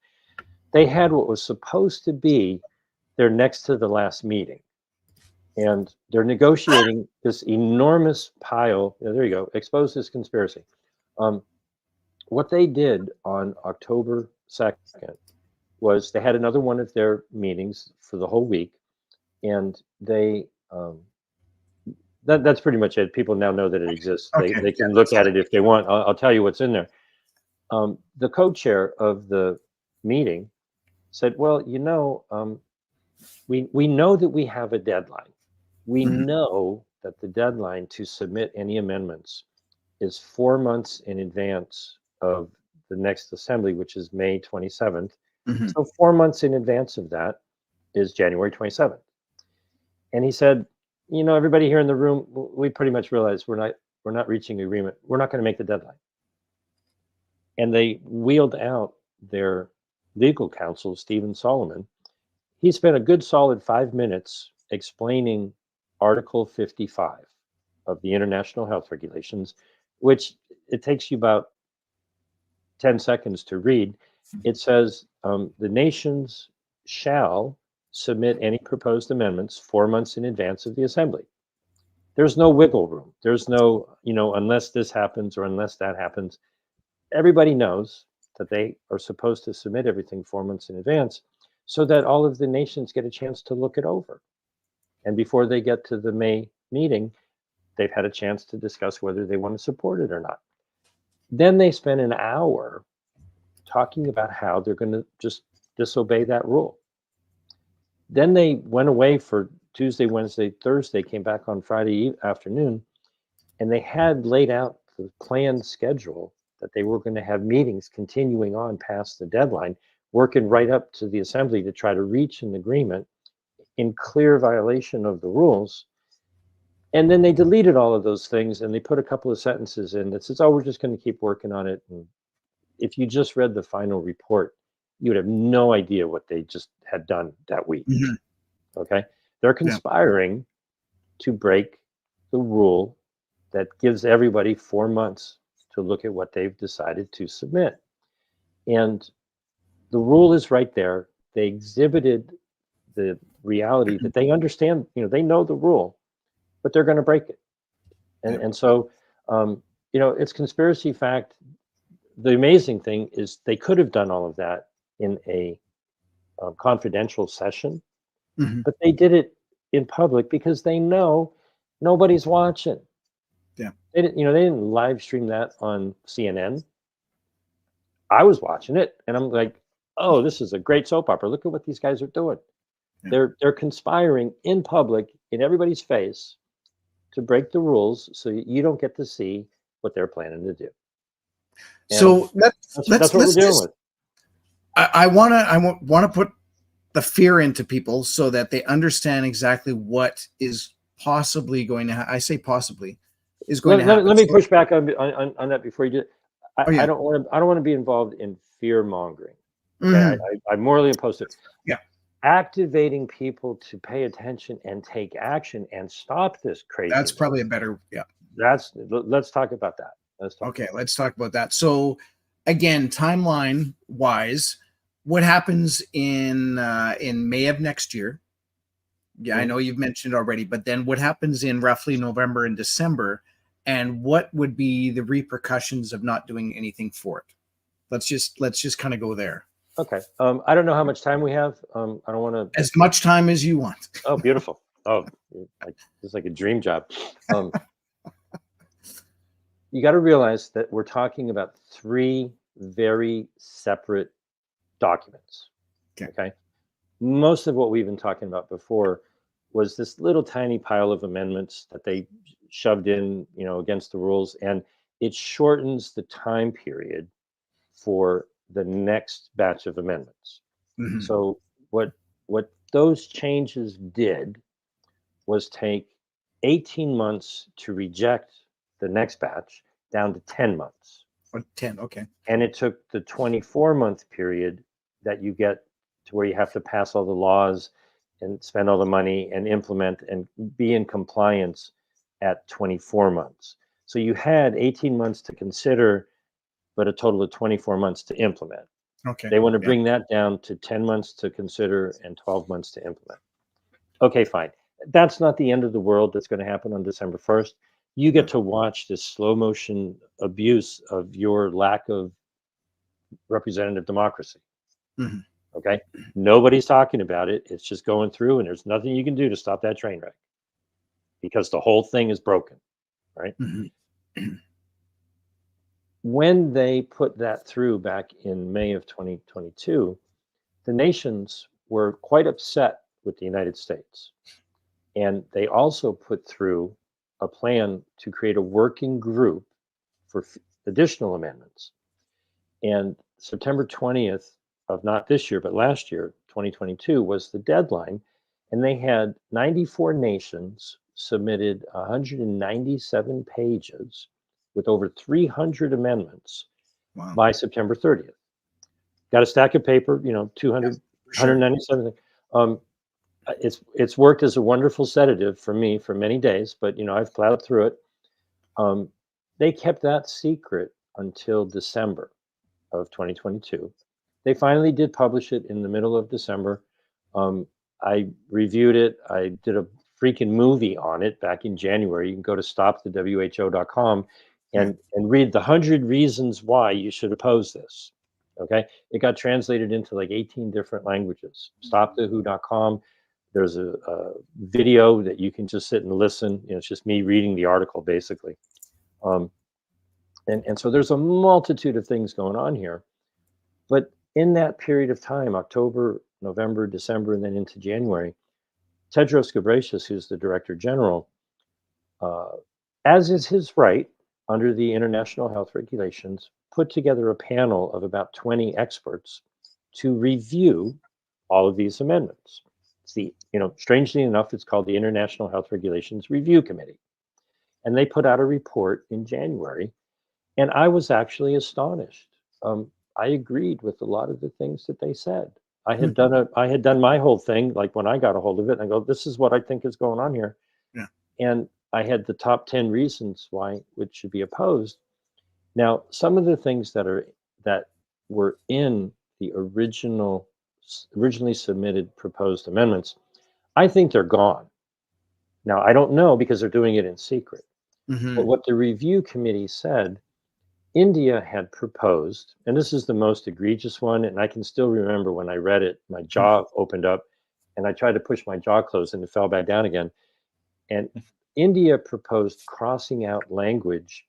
they had what was supposed to be their next to the last meeting. And they're negotiating this enormous pile. There you go. Expose this conspiracy. What they did on October 2nd was they had another one of their meetings for the whole week, and they that's pretty much it. People now know that it exists. Okay. They can look at it if they want. I'll tell you what's in there. The co-chair of the meeting said, "Well, we know that we have a deadline. We Mhm. know that the deadline to submit any amendments is 4 months in advance of the next assembly, which is May 27th. Mhm. So 4 months in advance of that is January 27th." And he said, everybody here in the room, we pretty much realize we're not reaching agreement. We're not going to make the deadline. And they wheeled out their legal counsel, Stephen Solomon. He spent a good solid 5 minutes explaining Article 55. of the International Health Regulations, which it takes you about 10 seconds to read. It says the nations shall submit any proposed amendments 4 months in advance of the assembly. There's no wiggle room. There's no, unless this happens or unless that happens. Everybody knows that they are supposed to submit everything 4 months in advance so that all of the nations get a chance to look it over. And before they get to the May meeting, they've had a chance to discuss whether they want to support it or not. Then they spend an hour talking about how they're going to just disobey that rule. Then they went away for Tuesday, Wednesday, Thursday, came back on Friday afternoon, and they had laid out the planned schedule that they were going to have meetings continuing on past the deadline, working right up to the assembly to try to reach an agreement in clear violation of the rules. And then they deleted all of those things and they put a couple of sentences in that says, oh, we're just going to keep working on it. And if you just read the final report, you would have no idea what they just had done that week. Okay. They're conspiring to break the rule that gives everybody 4 months to look at what they've decided to submit. And the rule is right there. They exhibited the reality that they understand, they know the rule, but they're going to break it. And so, it's conspiracy fact. The amazing thing is they could have done all of that in a confidential session, but they did it in public because they know nobody's watching. They didn't live stream that on CNN. I was watching it and I'm like, oh, this is a great soap opera. Look at what these guys are doing. They're conspiring in public in everybody's face to break the rules so you don't get to see what they're planning to do. And so that's what we're dealing with. I want to put the fear into people so that they understand exactly what is possibly going to I say possibly is going to happen. Let me push back on that before you do. I don't want to be involved in fear mongering. Okay? I'm morally opposed to it. Activating people to pay attention and take action and stop this crazy. That's probably a better. Let's talk about that. Let's talk about that. So again, timeline wise, what happens in May of next year? I know you've mentioned already, but then what happens in roughly November and December, and what would be the repercussions of not doing anything for it? Let's just kind of go there. Okay. I don't know how much time we have. I don't want to. As much time as you want. Oh, beautiful. Oh, it's like a dream job. You got to realize that we're talking about 3 very separate documents. Okay. Most of what we've been talking about before was this little tiny pile of amendments that they shoved in, against the rules, and it shortens the time period for the next batch of amendments. So what those changes did was take 18 months to reject the next batch down to 10 months. 10, okay. And it took the 24-month period that you get to where you have to pass all the laws and spend all the money and implement and be in compliance at 24 months. So you had 18 months to consider, but a total of 24 months to implement. Okay. They want to bring that down to 10 months to consider and 12 months to implement. Okay, fine. That's not the end of the world that's going to happen on December 1st. You get to watch this slow motion abuse of your lack of representative democracy. Okay. Nobody's talking about it. It's just going through, and there's nothing you can do to stop that train wreck because the whole thing is broken. Right. When they put that through back in May of 2022, the nations were quite upset with the United States. And they also put through a plan to create a working group for additional amendments. And September 20th of not this year, but last year, 2022, was the deadline. And they had 94 nations submitted 197 pages with over 300 amendments by September 30th. Got a stack of paper, 200, 197. It's worked as a wonderful sedative for me for many days, but I've plowed through it. They kept that secret until December of 2022. They finally did publish it in the middle of December. I reviewed it. I did a freaking movie on it back in January. You can go to stopthewho.com and read the 100 reasons why you should oppose this. Okay, it got translated into like 18 different languages. Stopthewho.com. There's a video that you can just sit and listen. It's just me reading the article basically. And so there's a multitude of things going on here. But in that period of time, October, November, December, and then into January, Tedros Ghebreyesus, who's the Director General, as is his right under the international health regulations, put together a panel of about 20 experts to review all of these amendments. It's strangely enough, it's called the International Health Regulations Review Committee. And they put out a report in January, and I was actually astonished. I agreed with a lot of the things that they said. I had done my whole thing, like when I got a hold of it, and I go, this is what I think is going on here. Yeah. And I had the top 10 reasons why it should be opposed. Now, some of the things that were in the originally submitted proposed amendments, I think they're gone. Now, I don't know because they're doing it in secret. But what the review committee said, India had proposed, and this is the most egregious one, and I can still remember when I read it, my jaw opened up, and I tried to push my jaw closed, and it fell back down again. And India proposed crossing out language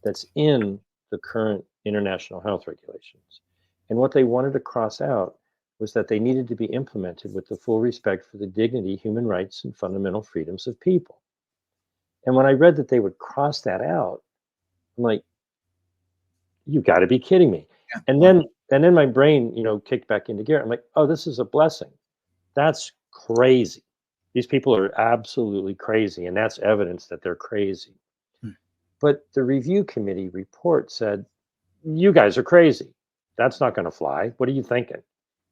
that's in the current international health regulations. And what they wanted to cross out was that they needed to be implemented with the full respect for the dignity, human rights, and fundamental freedoms of people. And when I read that they would cross that out, I'm like, you got to be kidding me. Yeah. And then my brain, kicked back into gear. I'm like, oh, this is a blessing. That's crazy. These people are absolutely crazy, and that's evidence that they're crazy. But the review committee report said, you guys are crazy. That's not going to fly. What are you thinking?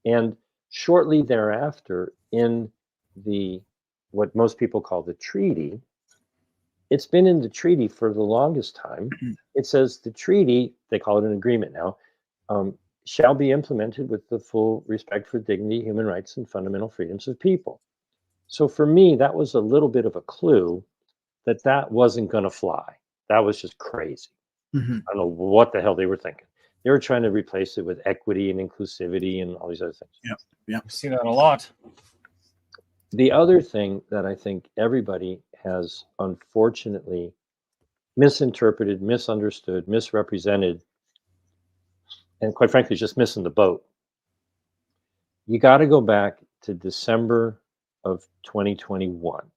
And shortly thereafter, in what most people call the treaty, it's been in the treaty for the longest time. It says the treaty, they call it an agreement now, shall be implemented with the full respect for dignity, human rights, and fundamental freedoms of people. So for me, that was a little bit of a clue that wasn't going to fly. That was just crazy. I don't know what the hell they were thinking. They were trying to replace it with equity and inclusivity and all these other things. Yeah. I've seen that a lot. The other thing that I think everybody has unfortunately misinterpreted, misunderstood, misrepresented, and quite frankly, just missing the boat. You got to go back to December of 2021.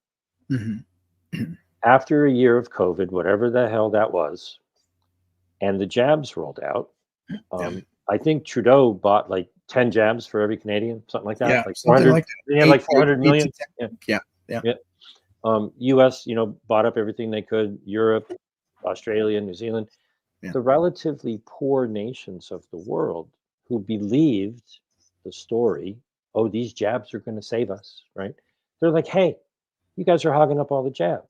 After a year of COVID, whatever the hell that was, and the jabs rolled out, I think Trudeau bought like 10 jabs for every Canadian, something like that. Yeah, like something 400, like that. They had like 400 million. Yeah. US, bought up everything they could. Europe, Australia, New Zealand. Yeah. The relatively poor nations of the world who believed the story, oh, these jabs are going to save us, right? They're like, hey, you guys are hogging up all the jabs.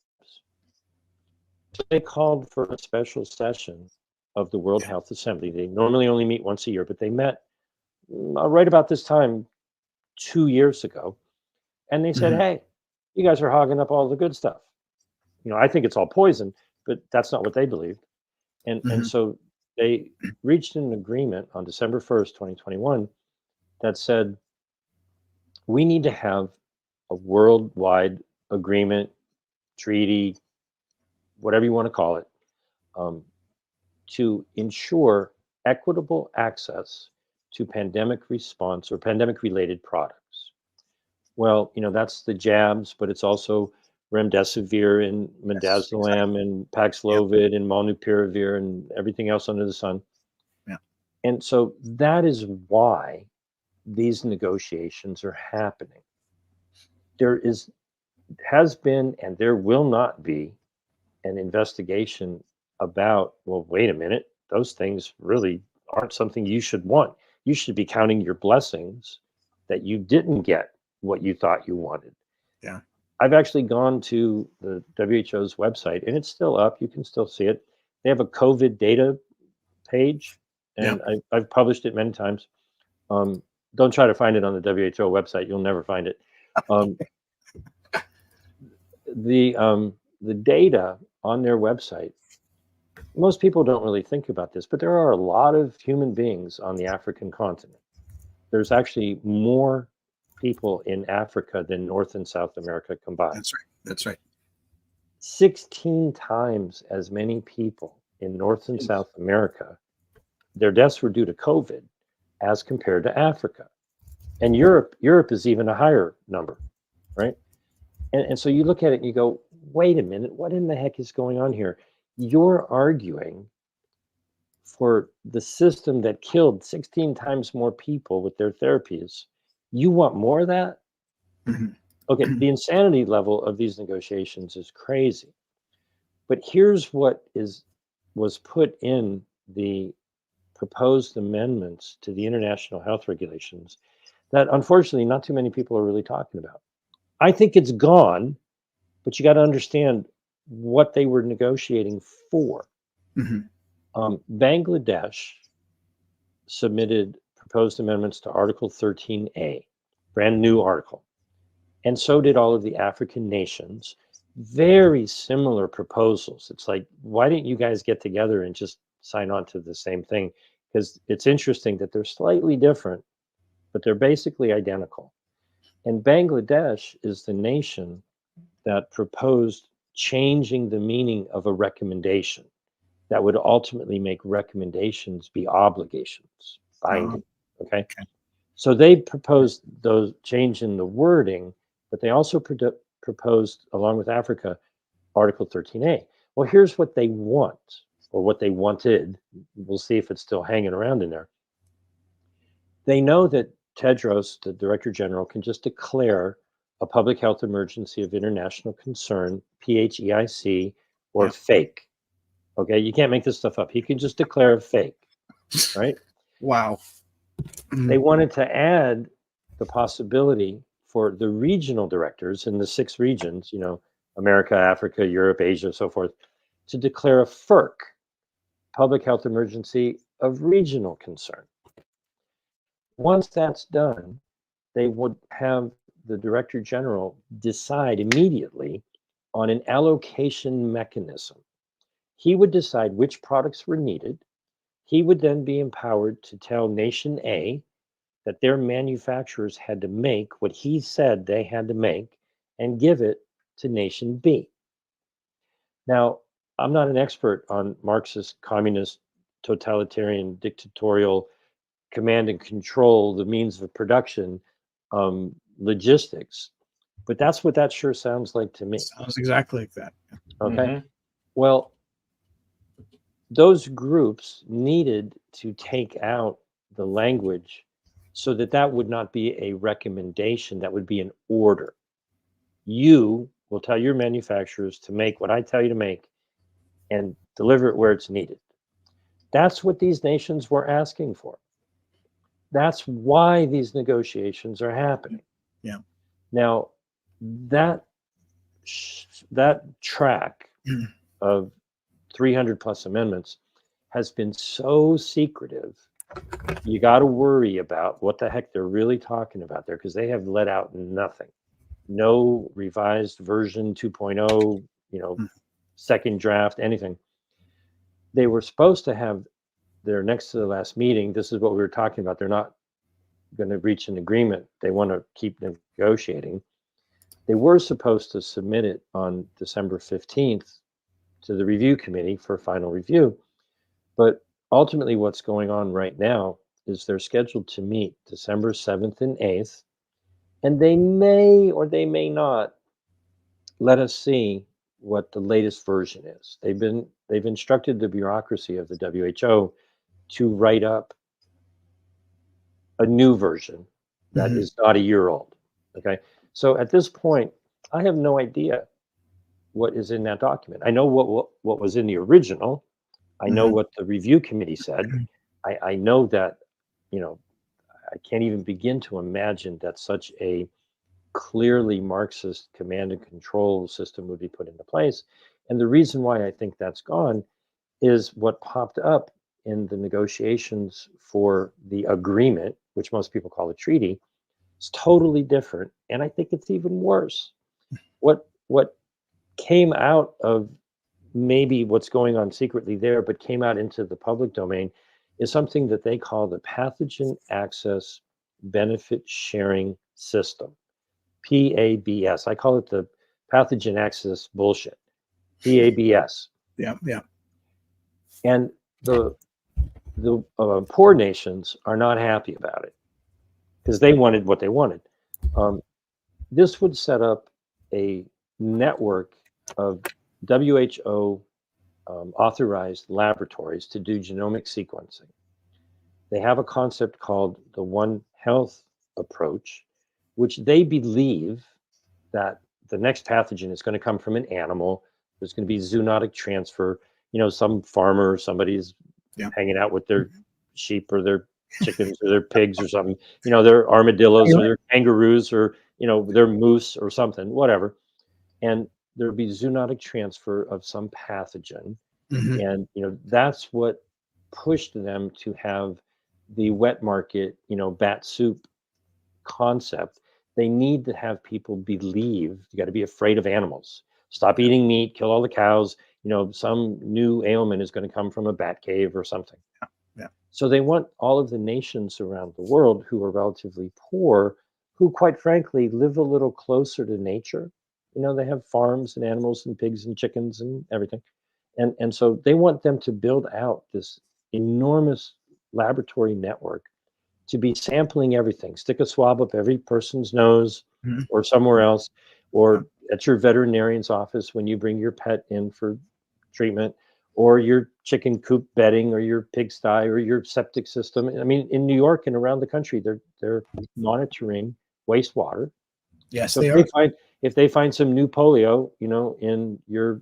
So they called for a special session of the World Health Assembly. They normally only meet once a year, but they met right about this time 2 years ago. And they said, hey, you guys are hogging up all the good stuff. I think it's all poison, but that's not what they believed. And so they reached an agreement on December 1st, 2021, that said, we need to have a worldwide agreement, treaty, whatever you want to call it, to ensure equitable access to pandemic response or pandemic related products. Well, that's the jabs, but it's also remdesivir and midazolam and Paxlovid and molnupiravir and everything else under the sun. Yeah. And so that is why these negotiations are happening. There has been, and there will not be an investigation about, well, wait a minute, those things really aren't something you should want. You should be counting your blessings that you didn't get what you thought you wanted. Yeah. I've actually gone to the WHO's website, and it's still up. You can still see it. They have a COVID data page, Yeah. and I've published it many times. Don't try to find it on the WHO website; you'll never find it. Um, the data on their website, most people don't really think about this, but there are a lot of human beings on the African continent. There's actually more people in Africa than North and South America combined. That's right. That's right. 16 times as many people in North and Jeez. South America, their deaths were due to COVID as compared to Africa. And Europe is even a higher number, right? And so you look at it and you go, wait a minute, what in the heck is going on here? You're arguing for the system that killed 16 times more people with their therapies. You want more of that? Mhm. Okay, the insanity level of these negotiations is crazy. But here's what was put in the proposed amendments to the international health regulations that unfortunately not too many people are really talking about. I think it's gone, but you got to understand what they were negotiating for. Mhm. Bangladesh submitted proposed amendments to Article 13A, brand new article. And so did all of the African nations. Very similar proposals. It's like, why didn't you guys get together and just sign on to the same thing? Because it's interesting that they're slightly different, but they're basically identical. And Bangladesh is the nation that proposed changing the meaning of a recommendation that would ultimately make recommendations be obligations, binding. Okay. Okay. So they proposed those change in the wording, but they also proposed, along with Africa, Article 13A. Well, here's what they want, or what they wanted. We'll see if it's still hanging around in there. They know that Tedros, the Director General, can just declare a public health emergency of international concern, PHEIC, or Yeah. fake. Okay, you can't make this stuff up. He can just declare a fake, right? Wow. They wanted to add the possibility for the regional directors in the 6 regions, America, Africa, Europe, Asia, so forth, to declare a FERC, public health emergency of regional concern. Once that's done, they would have the Director General decide immediately on an allocation mechanism. He would decide which products were needed. He would then be empowered to tell Nation A that their manufacturers had to make what he said they had to make and give it to Nation B. Now, I'm not an expert on Marxist, communist, totalitarian, dictatorial command and control, the means of production, logistics, but that's what that sure sounds like to me. Sounds exactly like that. Okay. Mhm. Well, those groups needed to take out the language so that that would not be a recommendation, that would be an order. You will tell your manufacturers to make what I tell you to make and deliver it where it's needed. That's what these nations were asking for. That's why these negotiations are happening. Yeah. Now, that track of 300 plus amendments has been so secretive. You got to worry about what the heck they're really talking about there, because they have let out nothing. No revised version 2.0, second draft, anything. They were supposed to have their next to the last meeting. This is what we were talking about. They're not going to reach an agreement. They want to keep negotiating. They were supposed to submit it on December 15th to the review committee for final review. But ultimately, what's going on right now is they're scheduled to meet December 7th and 8th, and they may or they may not let us see what the latest version is. They've instructed the bureaucracy of the WHO to write up a new version that Mhm. is not a year old. Okay. So at this point, I have no idea what is in that document. I know what was in the original. I know Mhm. what the review committee said. I know that, I can't even begin to imagine that such a clearly Marxist command and control system would be put into place. And the reason why I think that's gone is what popped up in the negotiations for the agreement, which most people call a treaty, is totally different. And I think it's even worse. What came out of maybe what's going on secretly there, but came out into the public domain, is something that they call the Pathogen Access Benefit Sharing System, PABS. I call it the Pathogen Access Bullshit, PABS. Yeah, yeah. And the poor nations are not happy about it because they wanted what they wanted. This would set up a network of WHO authorized laboratories to do genomic sequencing. They have a concept called the One Health approach, which they believe that the next pathogen is going to come from an animal. There's going to be zoonotic transfer. You know, some farmer or somebody's hanging out with their sheep or their chickens or their pigs or something, you know, their armadillos or their kangaroos or, you know, their moose or something, whatever. And there'll be zoonotic transfer of some pathogen. And, you know, that's what pushed them to have the wet market, you know, bat soup concept. They need to have people believe you got to be afraid of animals. Stop eating meat, kill all the cows. You know, some new ailment is going to come from a bat cave or something. Yeah. So they want all of the nations around the world who are relatively poor, who quite frankly live a little closer to nature. You know, they have farms and animals and pigs and chickens and everything. And so they want them to build out this enormous laboratory network to be sampling everything. Stick a swab up every person's nose or somewhere else, or at your veterinarian's office when you bring your pet in for treatment, or your chicken coop bedding, or your pigsty, or your septic system. I mean, in New York and around the country, they're monitoring wastewater. Yes, So they are. if they find some new polio, you know, in your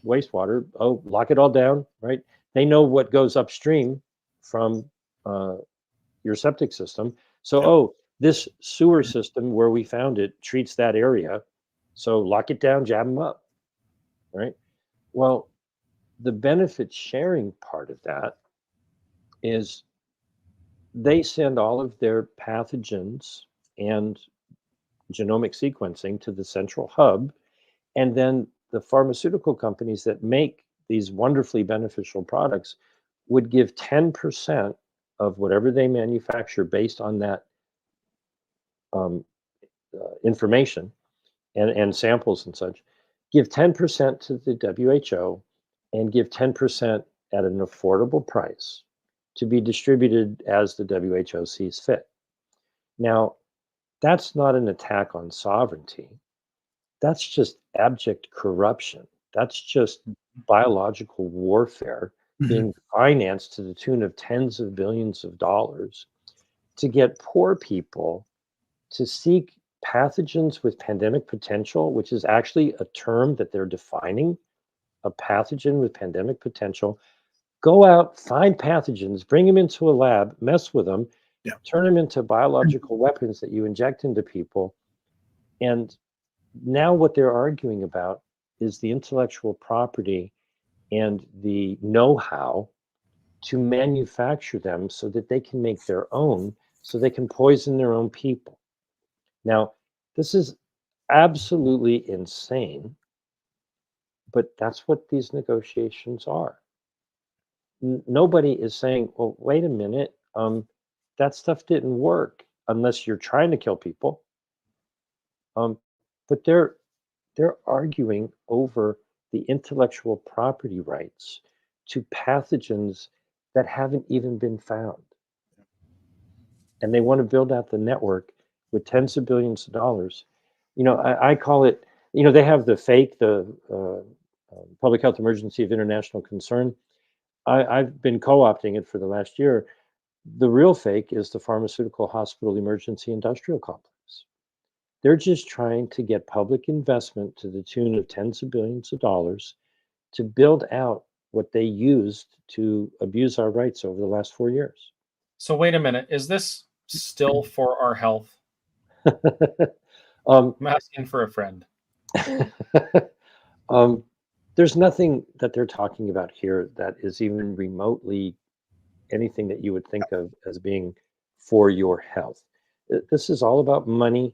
wastewater, oh, lock it all down, right? They know what goes upstream from your septic system. So, oh, this sewer system where we found it treats that area. So lock it down, jab them up, right? Well, the benefit sharing part of that is they send all of their pathogens and genomic sequencing to the central hub. And then the pharmaceutical companies that make these wonderfully beneficial products would give 10% of whatever they manufacture based on that information and samples and such, give 10% to the WHO and give 10% at an affordable price to be distributed as the WHO sees fit. Now, that's not an attack on sovereignty. That's just abject corruption. That's just biological warfare being financed to the tune of tens of billions of dollars to get poor people to seek pathogens with pandemic potential, which is actually a term that they're defining, a pathogen with pandemic potential. Go out, find pathogens, bring them into a lab, mess with them, turn them into biological weapons that you inject into people. And now what they're arguing about is the intellectual property and the know-how to manufacture them so that they can make their own, so they can poison their own people. Now, this is absolutely insane, but that's what these negotiations are. Nobody is saying, well, wait a minute, that stuff didn't work unless you're trying to kill people. But they're arguing over the intellectual property rights to pathogens that haven't even been found. And they want to build out the network with tens of billions of dollars. You know, I call it, you know, they have the fake, the public health emergency of international concern. I've been co-opting it for the last year. The real fake is the pharmaceutical hospital emergency industrial complex. They're just trying to get public investment to the tune of tens of billions of dollars to build out what they used to abuse our rights over the last 4 years. So wait a minute, is this still for our health? I'm asking for a friend. um, there's nothing that they're talking about here that is even remotely anything that you would think of as being for your health. This is all about money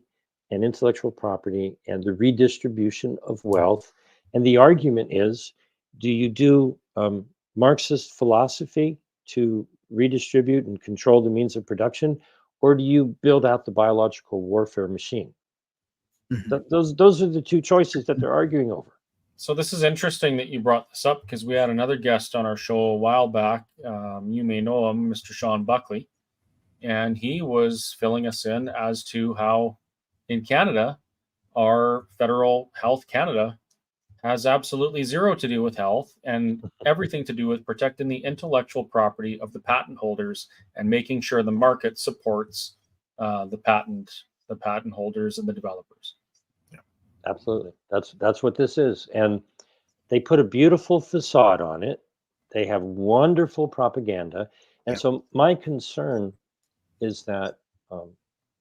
and intellectual property and the redistribution of wealth. And the argument is, do you do Marxist philosophy to redistribute and control the means of production, or do you build out the biological warfare machine? Mhm. Those are the two choices that they're arguing over. So this is interesting that you brought this up because we had another guest on our show a while back. You may know him, Mr. Sean Buckley, and he was filling us in as to how in Canada, our federal health Canada has absolutely zero to do with health and everything to do with protecting the intellectual property of the patent holders and making sure the market supports the patent holders and the developers. Absolutely. That's what this is. And they put a beautiful facade on it. They have wonderful propaganda. And Yeah. so my concern is that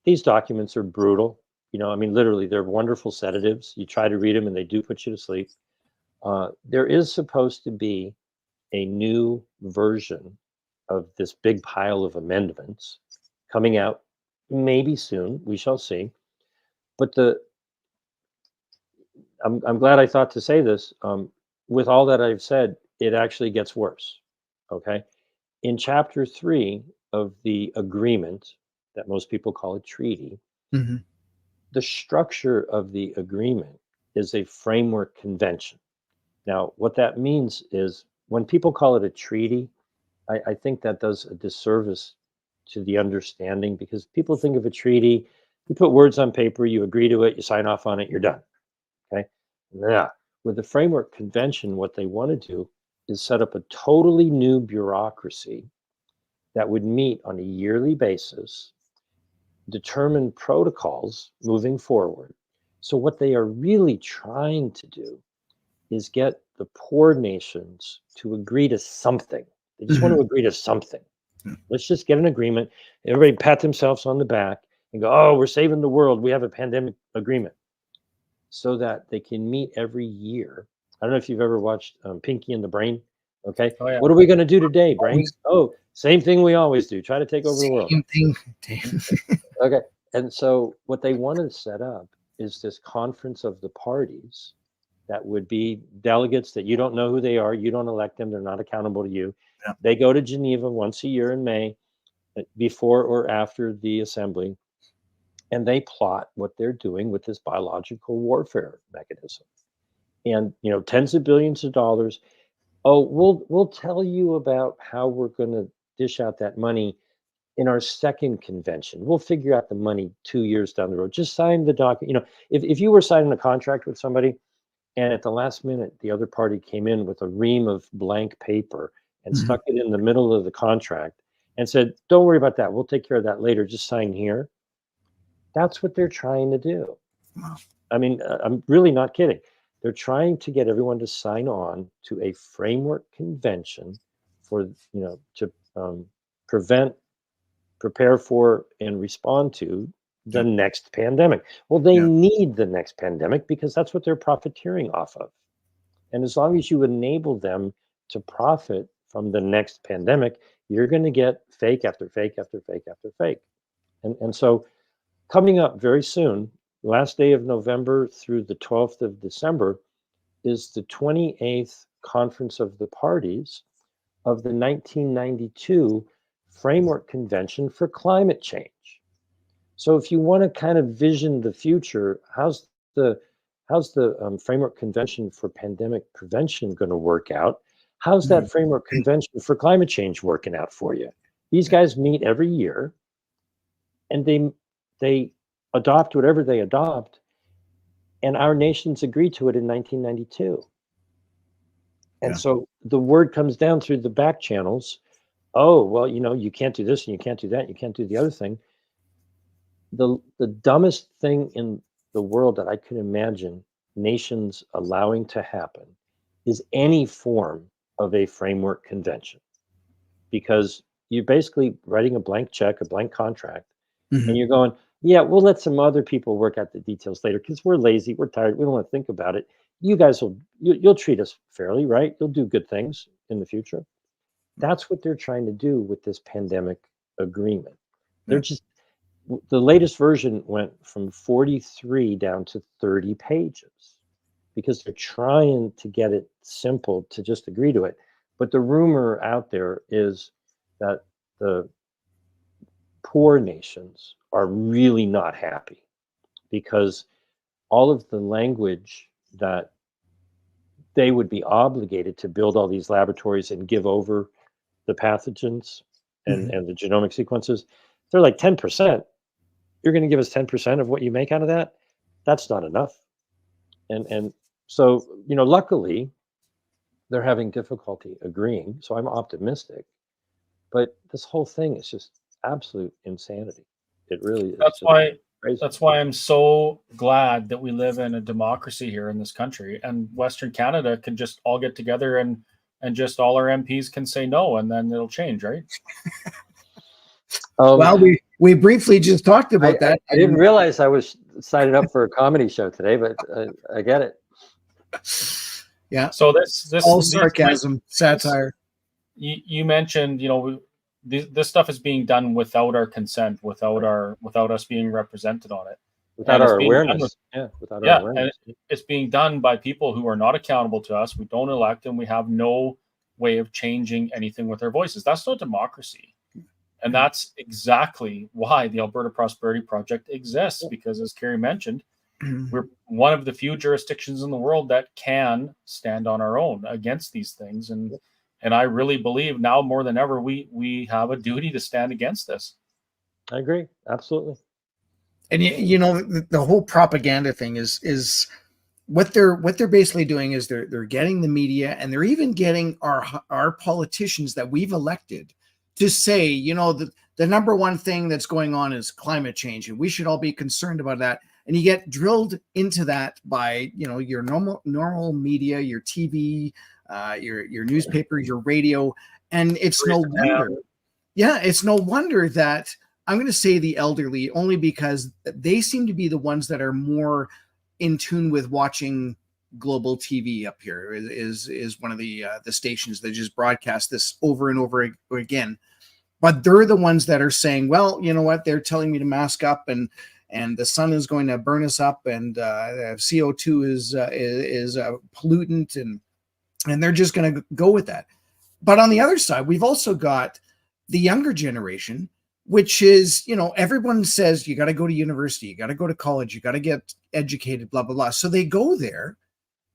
these documents are brutal. I mean, literally, they're wonderful sedatives. You try to read them and they do put you to sleep. There is supposed to be a new version of this big pile of amendments coming out maybe soon. We shall see. But I'm glad I thought to say this. With all that I've said, it actually gets worse. Okay. In chapter 3 of the agreement, that most people call a treaty, Mhm. the structure of the agreement is a framework convention. Now, what that means is when people call it a treaty, I think that does a disservice to the understanding because people think of a treaty, you put words on paper, you agree to it, you sign off on it, you're done. Okay. Yeah. With the framework convention, what they want to do is set up a totally new bureaucracy that would meet on a yearly basis, determine protocols moving forward. So, what they are really trying to do is get the poor nations to agree to something. They just want Mhm. to agree to something. Yeah. Let's just get an agreement. Everybody pat themselves on the back and go, oh, we're saving the world. We have a pandemic agreement so that they can meet every year. I don't know if you've ever watched Pinky and the Brain. Okay. Oh yeah. What are we going to do today, Brain? Always Oh, same thing we always do. Try to take over the world. same thing. Okay. And so what they want to set up is this conference of the parties that would be delegates that you don't know who they are. You don't elect them. They're not accountable to you. Yeah. They go to Geneva once a year in May, before or after the assembly, and they plot what they're doing with this biological warfare mechanism. And tens of billions of dollars. Oh, we'll tell you about how we're going to dish out that money in our second convention. We'll figure out the money 2 years down the road. Just sign the document. If you were signing a contract with somebody and at the last minute the other party came in with a ream of blank paper and Mhm. stuck it in the middle of the contract and said, don't worry about that. We'll take care of that later. Just sign here. That's what they're trying to do. Wow. I mean, I'm really not kidding. They're trying to get everyone to sign on to a framework convention for, to prevent, prepare for, and respond to the Yep. next pandemic. Well, they Yeah. need the next pandemic because that's what they're profiteering off of. And as long as you enable them to profit from the next pandemic, you're going to get fake after fake after fake after fake. And so coming up very soon, last day of November through the 12th of December, is the 28th Conference of the Parties of the 1992 Framework Convention for Climate Change. So if you want to kind of vision the future, how's the Framework Convention for Pandemic Prevention going to work out? How's Mhm. that Framework Convention for Climate Change working out for you? These guys meet every year and they adopt whatever they adopt, and our nations agreed to it in 1992. And Yeah. so the word comes down through the back channels. Oh, well, you can't do this and you can't do that, and you can't do the other thing. The dumbest thing in the world that I can imagine nations allowing to happen is any form of a framework convention, because you're basically writing a blank check, a blank contract, and Mhm. you're going, Yeah, we'll let some other people work out the details later because we're lazy, we're tired, we don't want to think about it. You guys you'll treat us fairly, right? You'll do good things in the future. That's what they're trying to do with this pandemic agreement. They're Yeah. just the latest version went from 43 down to 30 pages because they're trying to get it simple to just agree to it. But the rumor out there is that the poor nations are really not happy because all of the language that they would be obligated to build all these laboratories and give over the pathogens Mhm. and the genomic sequences, they're like 10%. You're going to give us 10% of what you make out of that? That's not enough. And so, luckily they're having difficulty agreeing. So I'm optimistic. But this whole thing is just absolute insanity. It really is That's just why crazy. that's why I'm so glad that we live in a democracy here in this country, and Western Canada can just all get together and just all our MPs can say no, and then it'll change, right? Well, Um, we briefly just talked I, about I, that. I didn't realize I was signing up for a comedy show today, but I get it. Yeah, So all these sarcasm, satire. you mentioned, this stuff is being done without our consent, without us being represented on it, Without and it's our being done with awareness. Yeah, without our yeah, and awareness. it's being done by people who are not accountable to us. We don't elect, and we have no way of changing anything with our voices. That's not democracy. And that's exactly why the Alberta Prosperity Project exists, because as Carrie mentioned, we're one of the few jurisdictions in the world that can stand on our own against these things. And I really believe now more than ever, we have a duty to stand against this. I agree. Absolutely. And the whole propaganda thing is what they're basically doing is they're getting the media, and they're even getting our politicians that we've elected to say, the number one thing that's going on is climate change, and we should all be concerned about that. And you get drilled into that by your normal media, your TV, your newspaper, your radio, and it's no wonder. Yeah, it's no wonder that I'm going to say the elderly, only because they seem to be the ones that are more in tune with watching global TV up here. Is one of the stations that just broadcast this over and over again. But they're the ones that are saying, well, you know what? They're telling me to mask up, and the sun is going to burn us up, and CO2 is a pollutant, and they're just going to go with that. But on the other side, we've also got the younger generation, which is, everyone says you got to go to university, you got to go to college, you got to get educated, blah, blah, blah. So they go there,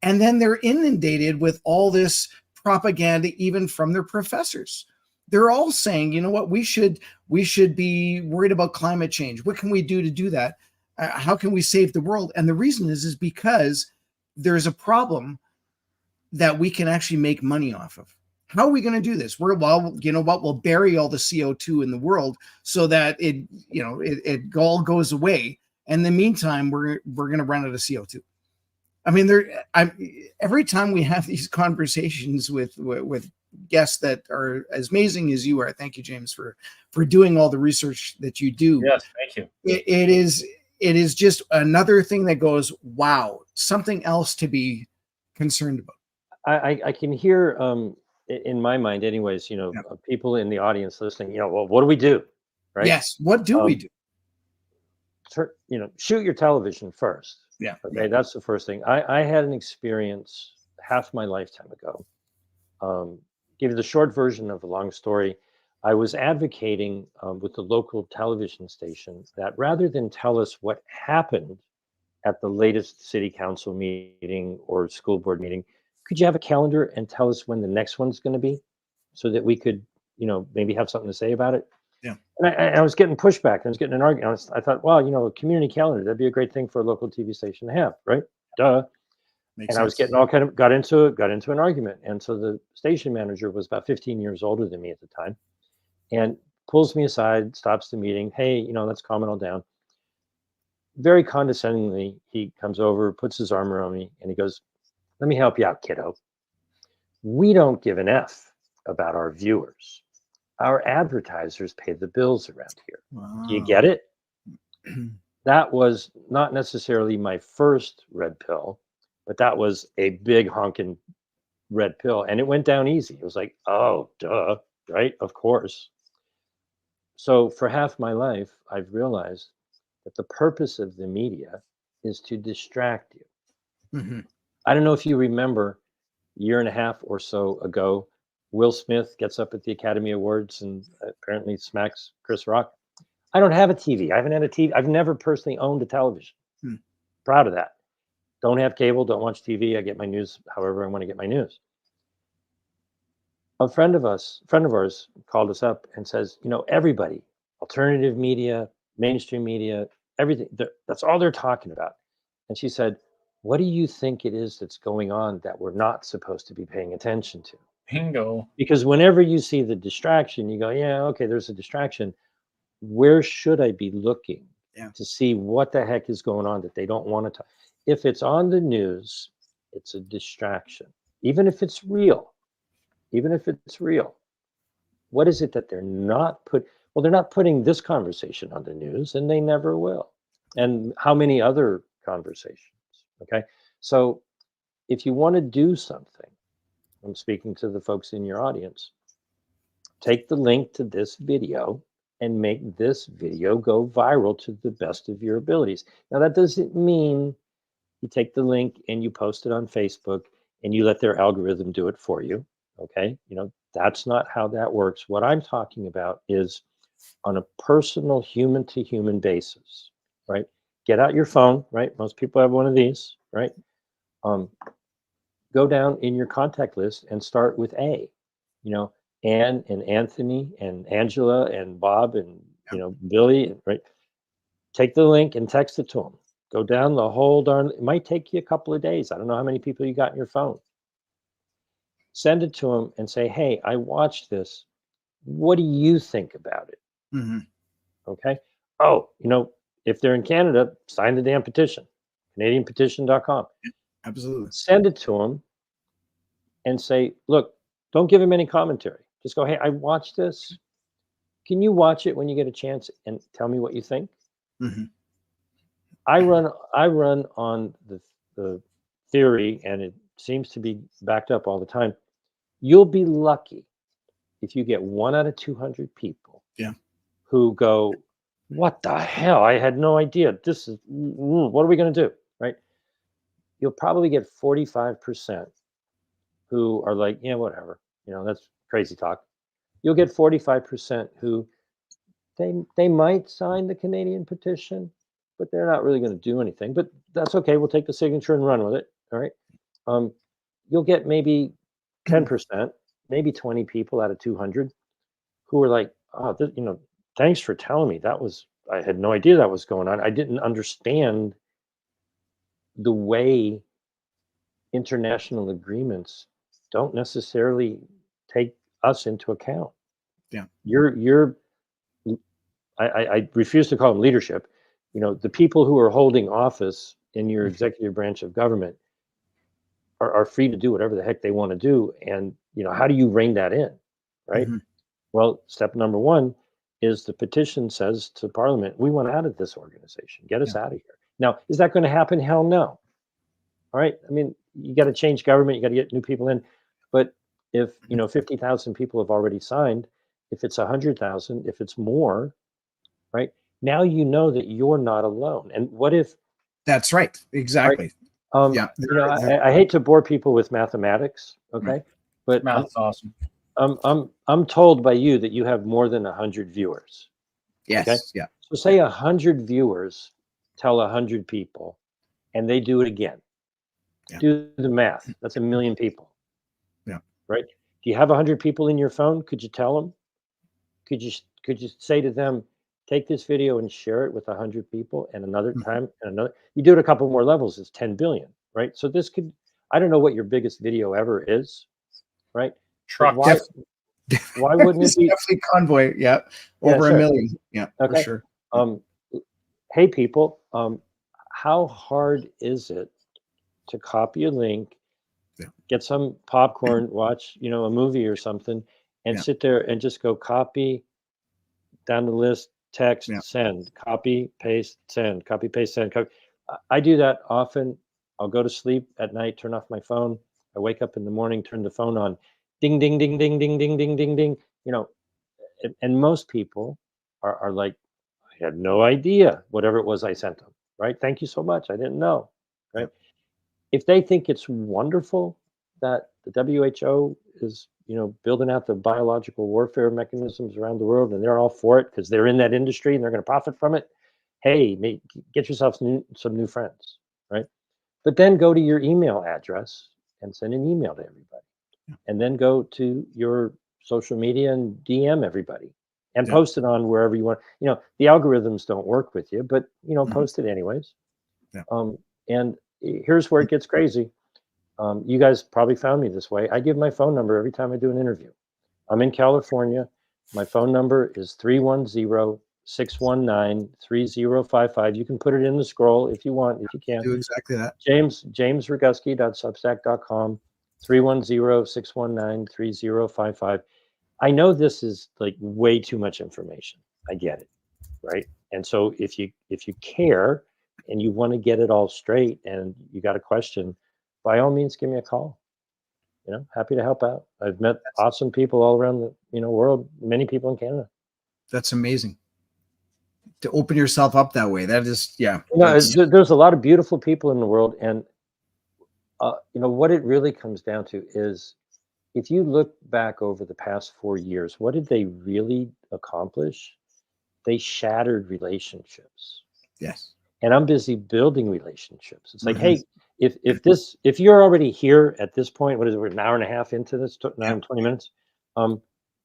and then they're inundated with all this propaganda, even from their professors. They're all saying, you know what, we should be worried about climate change. What can we do to do that? How can we save the world? And the reason is because there's a problem that we can actually make money off of. How are we going to do this? You know what? We'll bury all the CO2 in the world so that it all goes away. And in the meantime, we're going to run out of CO2. I mean, every time we have these conversations with guests that are as amazing as you are, thank you, James, for doing all the research that you do. Yes, thank you. It is just another thing that goes, wow, something else to be concerned about. I can hear in my mind anyways, people in the audience listening, well, what do we do? Right? Yes. What do we do? Shoot your television first. Yeah. Okay. Yeah. That's the first thing. I had an experience half my lifetime ago. Give you the short version of a long story. I was advocating with the local television station that rather than tell us what happened at the latest city council meeting or school board meeting, could you have a calendar and tell us when the next one's going to be so that we could, maybe have something to say about it? Yeah. And I was getting pushback. I was getting an argument. I thought, well, a community calendar, that'd be a great thing for a local TV station to have, right? Duh. Makes And I was sense. getting got into an argument. And so the station manager was about 15 years older than me at the time and pulls me aside, stops the meeting. Hey, let's calm it all down. Very condescendingly, he comes over, puts his arm around me, and he goes, let me help you out, kiddo. We don't give an F about our viewers. Our advertisers pay the bills around here. Wow. Do you get it? that was not necessarily my first red pill, but that was a big honking red pill, and it went down easy. It was like, oh, duh, right? Of course. So for half my life, I've realized that the purpose of the media is to distract you. Hmm. I don't know if you remember a year and a half or so ago, Will Smith gets up at the Academy Awards and apparently smacks Chris Rock. I don't have a TV. I haven't had a TV. I've never personally owned a television. Hmm. Proud of that. Don't have cable, don't watch TV. I get my news however I want to get my news. A friend of ours called us up and says, everybody, alternative media, mainstream media, everything, that's all they're talking about. And she said, what do you think it is that's going on that we're not supposed to be paying attention to? Bingo. Because whenever you see the distraction, you go, yeah, okay, there's a distraction. Where should I be looking Yeah. to see what the heck is going on that they don't want to talk? If it's on the news, it's a distraction. Even if it's real, what is it that they're not well, they're not putting this conversation on the news, and they never will. And how many other conversations? Okay. So if you want to do something, I'm speaking to the folks in your audience, take the link to this video and make this video go viral to the best of your abilities. Now, that doesn't mean you take the link and you post it on Facebook and you let their algorithm do it for you. Okay. That's not how that works. What I'm talking about is on a personal human to human basis, right? Get out your phone, right? Most people have one of these, right? Go down in your contact list and start with A, Anne and Anthony and Angela and Bob and, Billy, right? Take the link and text it to them. Go down the whole darn, it might take you a couple of days. I don't know how many people you got in your phone. Send it to them and say, hey, I watched this. What do you think about it? Hmm. Okay. Oh, if they're in Canada, sign the damn petition, CanadianPetition.com. Absolutely. Send it to them and say, look, don't give them any commentary. Just go, hey, I watched this. Can you watch it when you get a chance and tell me what you think? Hmm. I run on the theory, and it seems to be backed up all the time. You'll be lucky if you get 1 out of 200 people Yeah. who go, what the hell? I had no idea. What are we going to do? Right? You'll probably get 45% who are like, yeah, whatever. That's crazy talk. You'll get 45% who they might sign the Canadian petition, but they're not really going to do anything. But that's okay. We'll take the signature and run with it. All right. You'll get maybe 10%, maybe 20 people out of 200 who are like, oh, thanks for telling me. I had no idea that was going on. I didn't understand the way international agreements don't necessarily take us into account. Yeah. You're I refuse to call them leadership. The people who are holding office in your executive branch of government are free to do whatever the heck they want to do. And, how do you rein that in? Right. Hmm. Well, step number one is the petition says to Parliament, we want out of this organization. Get us out of here. Now, is that going to happen? Hell no. All right. I mean, you got to change government. You got to get new people in. But if, 50,000 people have already signed, if it's 100,000, if it's more, right? Now you know that you're not alone. And what if? That's right. Exactly. Yeah. I hate to bore people with mathematics, okay? Right. But Math's awesome. I'm told by you that you have more than 100 viewers. Yes. Okay? Yeah. So say 100 viewers tell 100 people, and they do it again. Yeah. Do the math. That's 1 million people. Yeah. Right? Do you have 100 people in your phone? Could you tell them? Could you say to them, take this video and share it with 100 people, and another time and another? You do it a couple more levels, it's 10 billion, right? So this could, I don't know what your biggest video ever is, right? Truck. Why wouldn't it be? Definitely Convoy. Yeah. Over sure. 1 million. Yeah. Okay. For sure. Hey people, how hard is it to copy a link, get some popcorn, watch, a movie or something, and sit there and just go copy down the list, text, Yeah. send, copy, paste, send, copy, paste, send. Copy. I do that often. I'll go to sleep at night, turn off my phone. I wake up in the morning, turn the phone on, ding, ding, ding, ding, ding, ding, ding, ding, ding. You know, and most people are like, I had no idea whatever it was I sent them, right? Thank you so much. I didn't know, right? If they think it's wonderful that the WHO is, building out the biological warfare mechanisms around the world, and they're all for it because they're in that industry and they're going to profit from it, hey, get yourself some new friends, right? But then go to your email address and send an email to everybody, and then go to your social media and DM everybody, and post it on wherever you want. The algorithms don't work with you, but post it anyways. Yeah. And here's where it gets crazy. You guys probably found me this way. I give my phone number every time I do an interview. I'm in California. My phone number is 310-619-3055. You can put it in the scroll if you want, if you can. Do exactly that. Jamesroguski.substack.com, 310-619-3055. I know this is like way too much information. I get it, right? And so if you care and you want to get it all straight and you got a question, by all means, give me a call. Happy to help out. I've met awesome people all around the world, many people in Canada. That's amazing. To open yourself up that way. That is, yeah. There's a lot of beautiful people in the world. And, what it really comes down to is, if you look back over the past 4 years, what did they really accomplish? They shattered relationships. Yes. And I'm busy building relationships. It's like, hey, if you're already here at this point, what is it? We're an hour and a half into this, 20 minutes.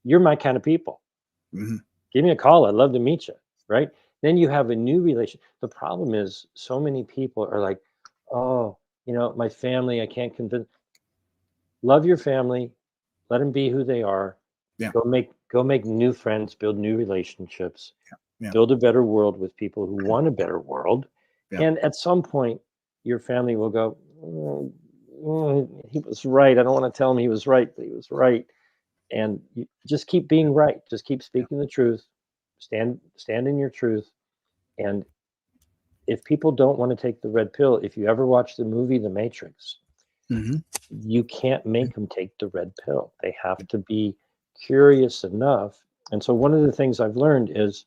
You're my kind of people. Give me a call. I'd love to meet you. Right. Then you have a new relation. The problem is so many people are like, oh, my family, I can't convince. Love your family. Let them be who they are. Yeah. Go make new friends, build new relationships, Yeah. build a better world with people who want a better world. Yeah. And at some point, your family will go, he was right. I don't want to tell him he was right, but he was right. And you just keep being right. Just keep speaking the truth. Stand in your truth. And if people don't want to take the red pill, if you ever watch the movie The Matrix, you can't make them take the red pill. They have to be curious enough. And so one of the things I've learned is,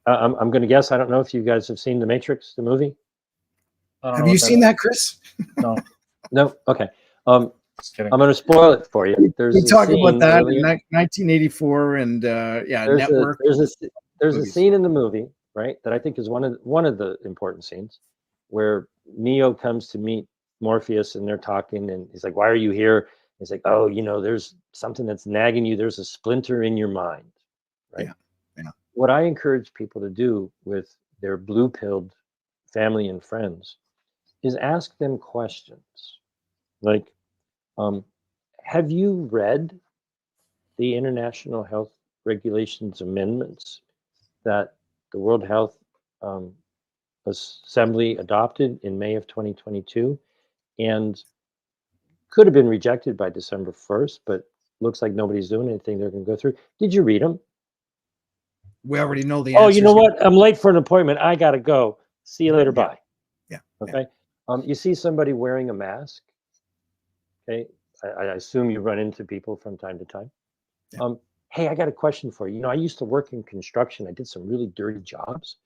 I'm going to guess, I don't know if you guys have seen The Matrix, the movie. Have you seen that, Chris? No. No. Okay. Just kidding. I'm going to spoil it for you. We talk about that in 1984, and Network. There's a scene in the movie, right, that I think is one of the important scenes, where Neo comes to meet Morpheus, and they're talking, and he's like, "Why are you here?" He's like, "Oh, there's something that's nagging you. There's a splinter in your mind," right? Yeah. What I encourage people to do with their blue-pilled family and friends is ask them questions like, have you read the International Health Regulations amendments that the World Health Assembly adopted in May of 2022, and could have been rejected by December 1st, but looks like nobody's doing anything they're going to go through? Did you read them? We already know the Oh, answers. you know what? I'm late for an appointment. I got to go. See you later. Bye. Yeah. Okay. You see somebody wearing a mask. Okay. I assume you run into people from time to time. Yeah. Hey, I got a question for you. I used to work in construction. I did some really dirty jobs.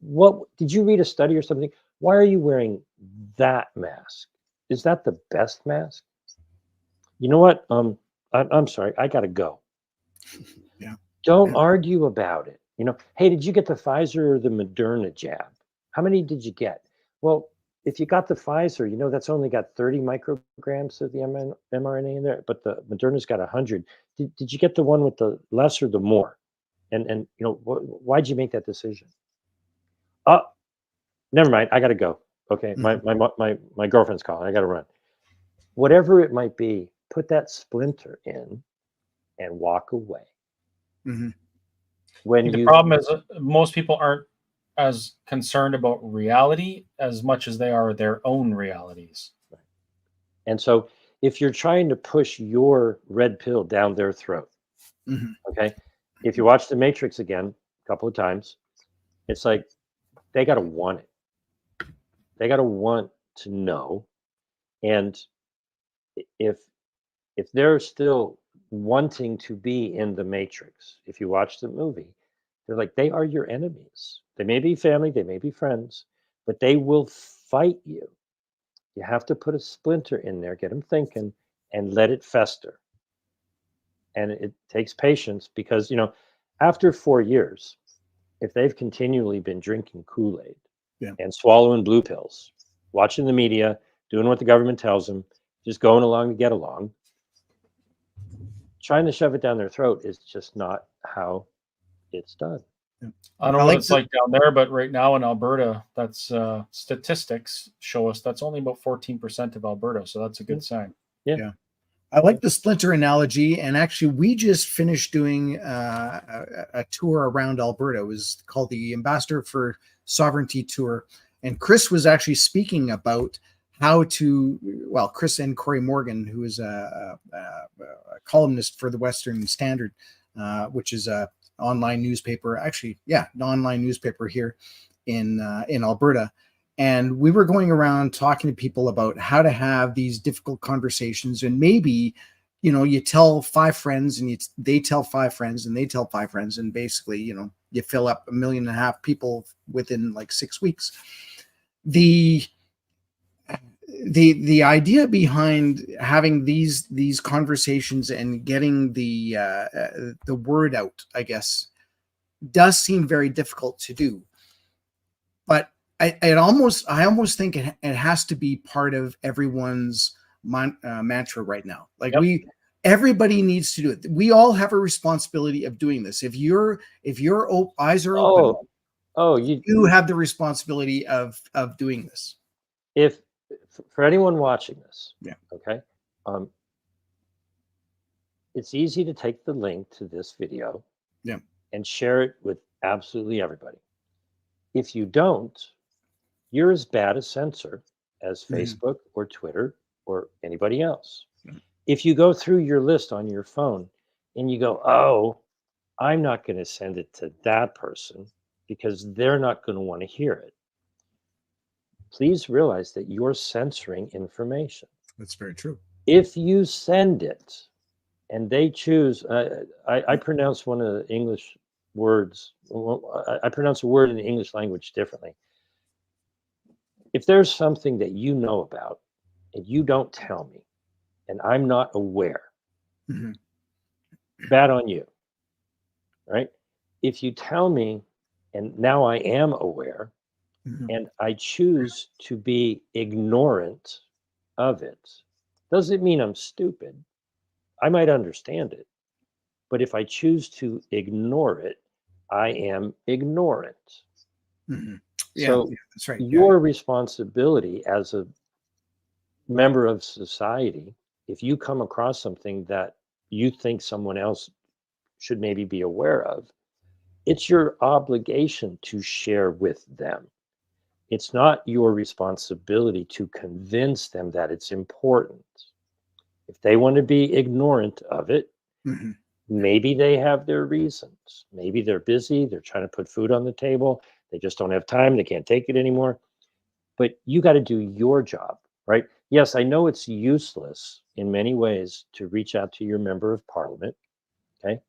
What did you read a study or something? Why are you wearing that mask? Is that the best mask? You know what? I'm sorry. I got to go. Yeah. Don't argue about it. Hey, did you get the Pfizer or the Moderna jab? How many did you get? Well, if you got the Pfizer, that's only got 30 micrograms of the mRNA in there, but the Moderna's got 100. Did you get the one with the less or the more? And why'd you make that decision? Oh, never mind. I got to go. Okay, my girlfriend's calling. I got to run. Whatever it might be, put that splinter in and walk away. The problem is most people aren't as concerned about reality as much as they are their own realities. Right. And so if you're trying to push your red pill down their throat, okay, If you watch The Matrix again a couple of times, it's like they got to want it. They got to want to know. And if they're still wanting to be in the Matrix, if you watch the movie, they're like, they are your enemies. They may be family, they may be friends, but they will fight you. You have to put a splinter in there, get them thinking, and let it fester. And it takes patience because, after 4 years, if they've continually been drinking Kool-Aid Yeah. and swallowing blue pills, watching the media, doing what the government tells them, just going along to get along, trying to shove it down their throat is just not how it's done. I don't know I what like it's the- like down there, but right now in Alberta, that's statistics show us that's only about 14% of Alberta. So that's a good sign. Yeah. I like the splinter analogy, and actually, we just finished doing a tour around Alberta. It was called the Ambassador for Sovereignty Tour, and Chris was actually speaking about how to. Well, Chris and Corey Morgan, who is a columnist for the Western Standard, which is a online newspaper. Actually, yeah, an online newspaper here in Alberta. And we were going around talking to people about how to have these difficult conversations. And maybe, you tell 5 friends and they tell 5 friends and they tell 5 friends. And basically, you fill up 1.5 million people within like 6 weeks. The idea behind having these conversations and getting the word out, I guess, does seem very difficult to do. But I almost think it has to be part of everyone's mantra right now. Like Yep. everybody needs to do it. We all have a responsibility of doing this. If your eyes are open, you have the responsibility of doing this. If for anyone watching this, Yeah. okay, it's easy to take the link to this video, Yeah. and share it with absolutely everybody. If you don't, you're as bad a censor as Facebook or Twitter or anybody else. If you go through your list on your phone and you go, oh, I'm not going to send it to that person because they're not going to want to hear it, please realize that you're censoring information. That's very true. If you send it and they choose, I pronounce one of the English words, I pronounce a word in the English language differently. If there's something that you know about and you don't tell me and I'm not aware, bad on you, right? If you tell me and now I am aware and I choose to be ignorant of it, doesn't mean I'm stupid. I might understand it. But if I choose to ignore it, I am ignorant. Yeah, So that's right. your responsibility as a member of society, if you come across something that you think someone else should maybe be aware of, it's your obligation to share with them. It's not your responsibility to convince them that it's important. If they want to be ignorant of it, maybe they have their reasons. Maybe they're busy, they're trying to put food on the table, they just don't have time, they can't take it anymore. But you got to do your job, right? Yes, I know it's useless in many ways to reach out to your member of parliament, okay?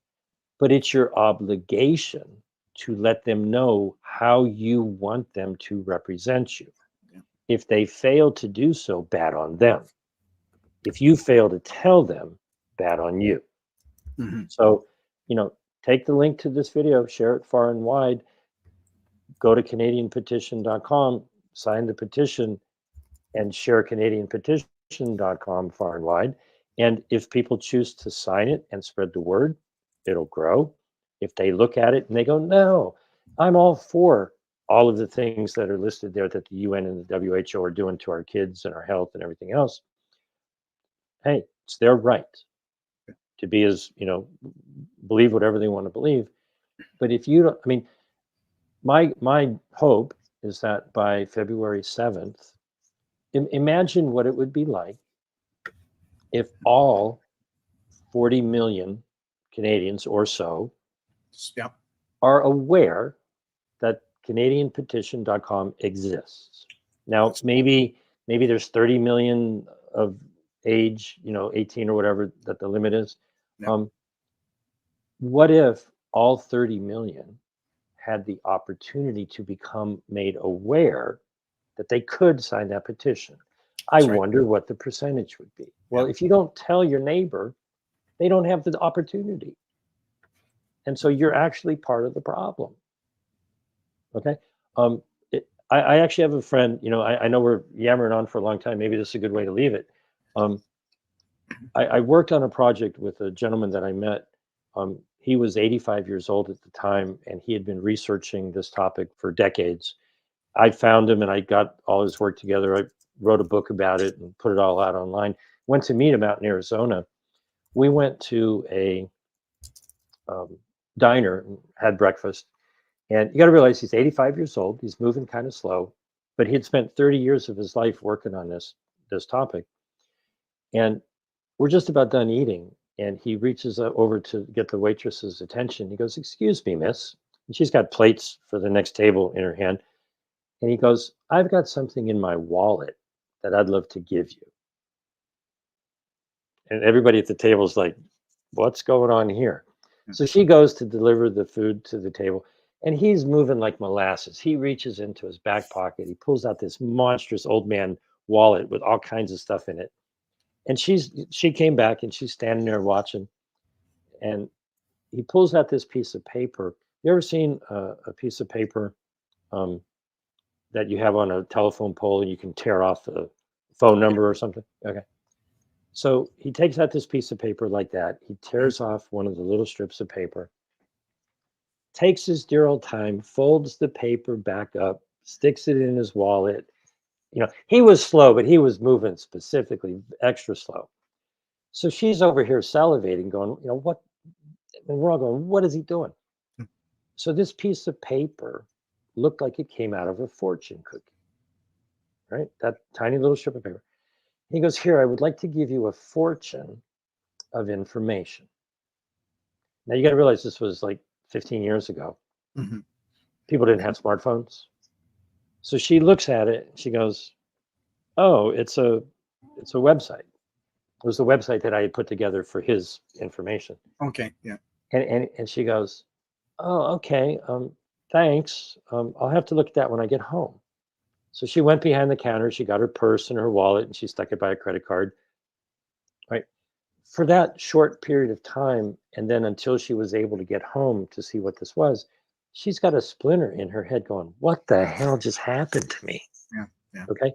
But it's your obligation to let them know how you want them to represent you. If they fail to do so, bad on them. If you fail to tell them, bad on you. So, take the link to this video, share it far and wide, go to canadianpetition.com, sign the petition, and share canadianpetition.com far and wide. And if people choose to sign it and spread the word, it'll grow. If they look at it and they go, no, I'm all for all of the things that are listed there that the UN and the WHO are doing to our kids and our health and everything else, hey, it's their right to be as, believe whatever they want to believe. But if you don't, my hope is that by February 7th, imagine what it would be like if all 40 million Canadians or so Yep. are aware that CanadianPetition.com exists. Now, maybe there's 30 million of age, 18 or whatever that the limit is. Yep. What if all 30 million had the opportunity to become made aware that they could sign that petition? I wonder what the percentage would be. Well, if you don't tell your neighbor, they don't have the opportunity. And so you're actually part of the problem. Okay. I actually have a friend, I know we're yammering on for a long time. Maybe this is a good way to leave it. I worked on a project with a gentleman that I met. He was 85 years old at the time, and he had been researching this topic for decades. I found him and I got all his work together. I wrote a book about it and put it all out online. Went to meet him out in Arizona. We went to a diner and had breakfast. And you got to realize he's 85 years old. He's moving kind of slow, but he had spent 30 years of his life working on this topic. And we're just about done eating. And he reaches over to get the waitress's attention. He goes, "Excuse me, miss." And she's got plates for the next table in her hand. And he goes, "I've got something in my wallet that I'd love to give you." And everybody at the table is like, "What's going on here?" So she goes to deliver the food to the table, and he's moving like molasses. He reaches into his back pocket. He pulls out this monstrous old man wallet with all kinds of stuff in it. And she came back and she's standing there watching. And he pulls out this piece of paper. You ever seen a piece of paper that you have on a telephone pole and you can tear off a phone number or something? Okay. So he takes out this piece of paper like that. He tears off one of the little strips of paper, takes his dear old time, folds the paper back up, sticks it in his wallet. He was slow, but he was moving specifically extra slow. So she's over here salivating, going, what? And we're all going, what is he doing? So this piece of paper looked like it came out of a fortune cookie, right? That tiny little strip of paper. He goes, "Here, I would like to give you a fortune of information." Now you got to realize this was like 15 years ago. Mm-hmm. People didn't have smartphones. So she looks at it and she goes, "Oh, it's a website." It was the website that I had put together for his information. Okay. Yeah. And she goes, "Oh, okay. Thanks. I'll have to look at that when I get home." So she went behind the counter. She got her purse and her wallet and she stuck it by a credit card. Right. For that short period of time, and then until she was able to get home to see what this was, she's got a splinter in her head going, "What the hell just happened to me?" Yeah. Yeah. Okay.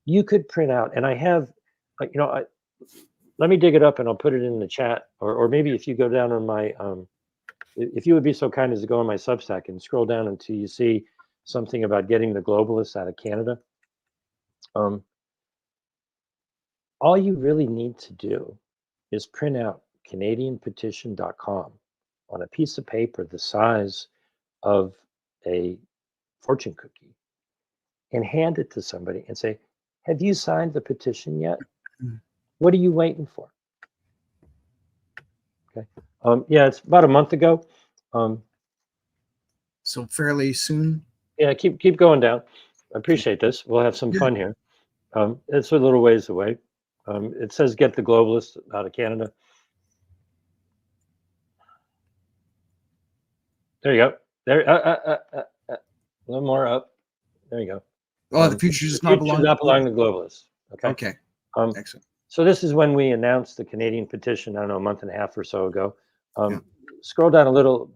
You could print out, and I have, let me dig it up and I'll put it in the chat, or maybe if you go down on my, if you would be so kind as to go on my Substack and scroll down until you see something about getting the globalists out of Canada. All you really need to do is print out CanadianPetition.com on a piece of paper the size of a fortune cookie and hand it to somebody and say, "Have you signed the petition yet? What are you waiting for?" Okay. Yeah, it's about a month ago. So fairly soon. Yeah, keep going down. I appreciate this. We'll have some fun here. It's a little ways away. It says "Get the globalists out of Canada." There you go. There, a little more up. There you go. Oh, the future does not belong to globalists. Okay. Okay. Excellent. So this is when we announced the Canadian petition, I don't know, a month and a half or so ago. Scroll down a little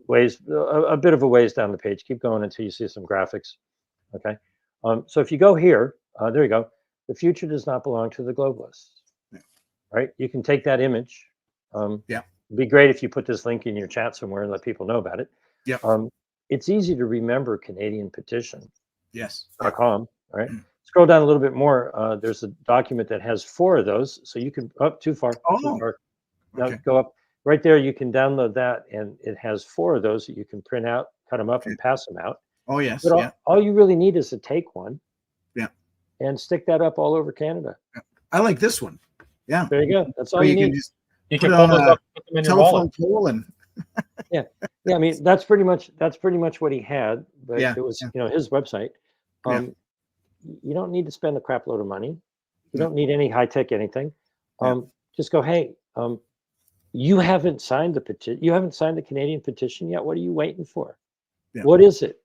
ways, a bit of a ways down the page. Keep going until you see some graphics. Okay. So if you go here, there you go. The future does not belong to the globalists. Yeah. Right? You can take that image. It'd be great if you put this link in your chat somewhere and let people know about it. Yeah. It's easy to remember Canadian Petition. Yes. .com. All right. Scroll down a little bit more. There's a document that has 4 of those, so you can too far. Too far. Now go up right there. You can download that, and it has 4 of those that you can print out, cut them up, and pass them out. Oh yes. But all you really need is to take one. Yeah. And stick that up all over Canada. I like this one. Yeah. There you go. That's all you need. You can pull those up, put them in your wallet. Telephone pole and Yeah, yeah. I mean, that's pretty much what he had, but Yeah, it was yeah, his website. yeah, Um, you don't need to spend a crap load of money. You no, don't need any high tech anything. yeah, Just go, hey, you haven't signed the petition. You haven't signed the Canadian petition yet. What are you waiting for? yeah, What is it?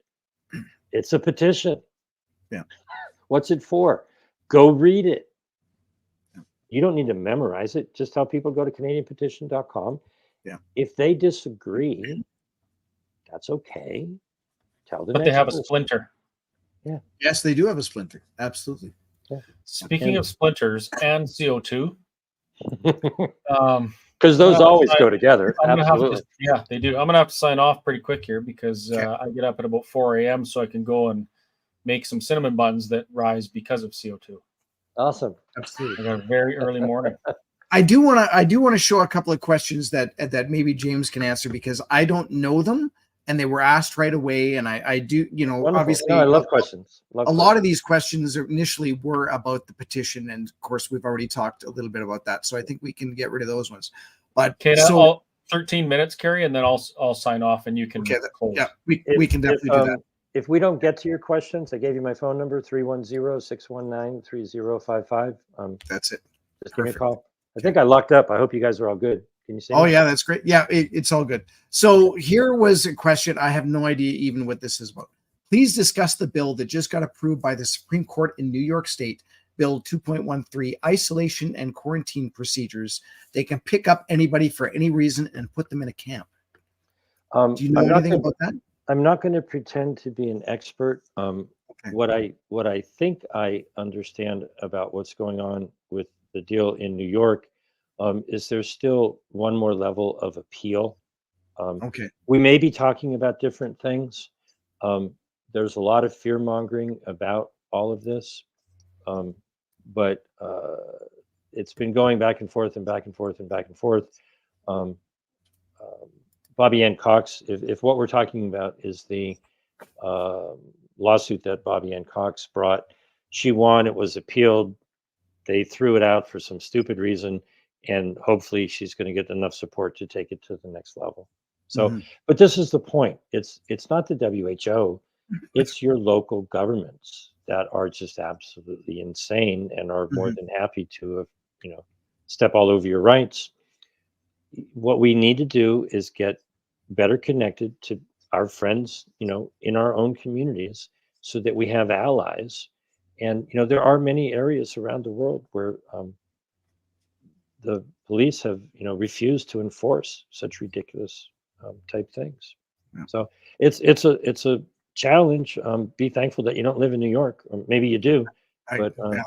It's a petition. yeah, What's it for? Go read it. yeah, You don't need to memorize it. Just tell people go to CanadianPetition.com. yeah. If they disagree, that's okay. Tell the But they next have a person. splinter. Yeah, Yes, they do have a splinter. Absolutely. yeah. Speaking And of splinters and CO2, um, because I'm gonna those have to always sign, go together. I'm gonna have Absolutely. to, yeah, they do. I'm gonna have to sign off pretty quick here because Okay. I get up at about 4 a.m. so I can go and make some cinnamon buns that rise because of CO2. Awesome. Absolutely. I got a very early morning. I do want to show a couple of questions that maybe James can answer because I don't know them and they were asked right away. And I do, Wonderful. obviously No, I love questions. Love a lot questions. of these questions initially were about the petition. And of course, we've already talked a little bit about that. So I think we can get rid of those ones. But Okay, so, I'll 13 minutes, Carrie, and then I'll sign off and you can okay, close. yeah, we can definitely do that. If we don't get to your questions, I gave you my phone number 310-619-3055. That's it. Just give me a Perfect. call. I think I locked up. I hope you guys are all good. Can you see Oh me? yeah, that's great. Yeah, it's all good. So here was a question. I have no idea even what this is about. Please discuss the bill that just got approved by the Supreme Court in New York State, Bill 2.13, isolation and quarantine procedures. They can pick up anybody for any reason and put them in a camp. Do you know anything about that? I'm not going to pretend to be an expert. Okay. What I think I understand about what's going on with the deal in New York is there's still one more level of appeal. Okay. We may be talking about different things. There's a lot of fear mongering about all of this, but it's been going back and forth and back and forth and back and forth. Um, Bobby Ann Cox, if what we're talking about is the uh, lawsuit that Bobby Ann Cox brought, she won. It was appealed. They threw it out for some stupid reason, and hopefully she's going to get enough support to take it to the next level. So, Mhm. but this is the point. It's not the WHO. It's your local governments that are just absolutely insane and are more Mhm. than happy to have, step all over your rights. What we need to do is get better connected to our friends, in our own communities so that we have allies. And, there are many areas around the world where the police have, refused to enforce such ridiculous type things. Yeah. So it's a challenge. Be thankful that you don't live in New York, or maybe you do, but Yeah,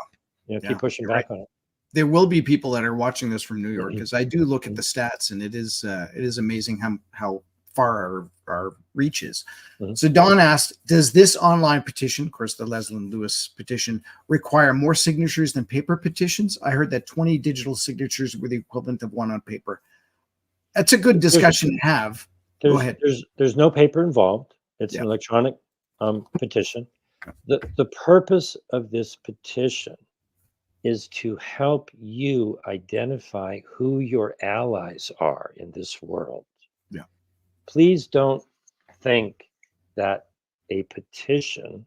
keep yeah, pushing you're right. back on it. There will be people that are watching this from New York Mhm. because I do look at the stats and it is amazing how far our reach is. Mhm. So Don asked, does this online petition, of course, the Leslie Lewis petition, require more signatures than paper petitions? I heard that 20 digital signatures were the equivalent of one on paper. That's a good discussion to have. Go ahead. There's no paper involved. It's Yeah. an electronic petition. The purpose of this petition is to help you identify who your allies are in this world. Yeah. Please don't think that a petition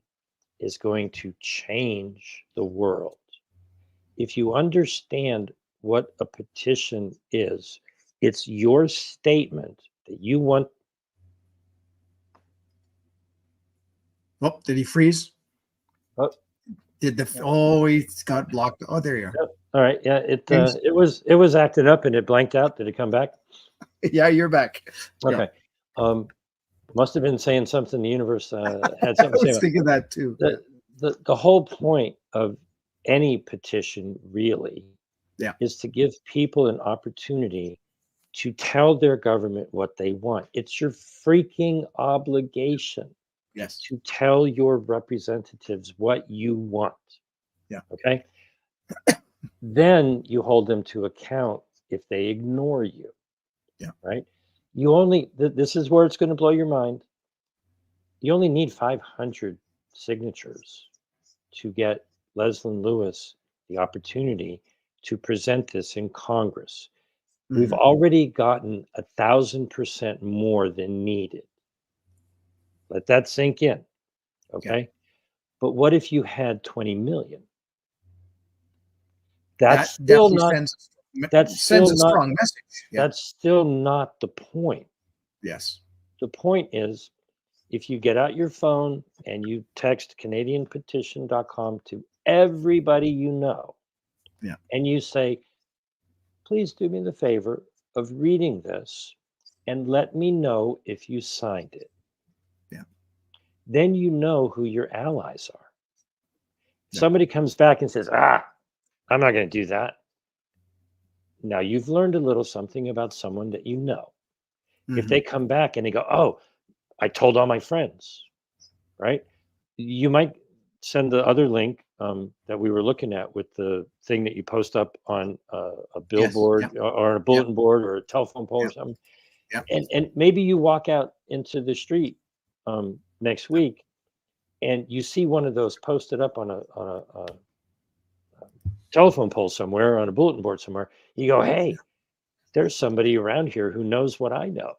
is going to change the world. If you understand what a petition is, it's your statement that you want. Oh, did he freeze? Oh, He got blocked. Oh, there you are. yep. All right. Yeah, James? it was acting up and it blanked out. Did it come back? Yeah, you're back. Yeah. Okay. Must have been saying something. The universe had I something to say was about it. thinking that too. The whole point of any petition really Yeah. is to give people an opportunity to tell their government what they want. It's your freaking obligation Yes. to tell your representatives what you want. Yeah. Okay. Then you hold them to account if they ignore you. Yeah. Right. This is where it's going to blow your mind. You only need 500 signatures to get Leslyn Lewis the opportunity to present this in Congress. We've already gotten 1,000% more than needed. Let that sink in. Okay. But what if you had 20 million? That's That still definitely not, sends still a not, strong message. Yeah. that's still not the point. Yes. The point is, if you get out your phone and you text canadianpetition.com to everybody you know, Yeah. and you say, please do me the favor of reading this and let me know if you signed it. Yeah. Then you know who your allies are. Yeah. Somebody comes back and says, I'm not going to do that. Now you've learned a little something about someone that you know. If they come back and they go, oh, I told all my friends, right? You might send the other link that we were looking at with the thing that you post up on a billboard or a bulletin board or a telephone pole or something. Yep. And maybe you walk out into the street next week and you see one of those posted up on a telephone pole somewhere, on a bulletin board somewhere. You go, hey, there's somebody around here who knows what I know,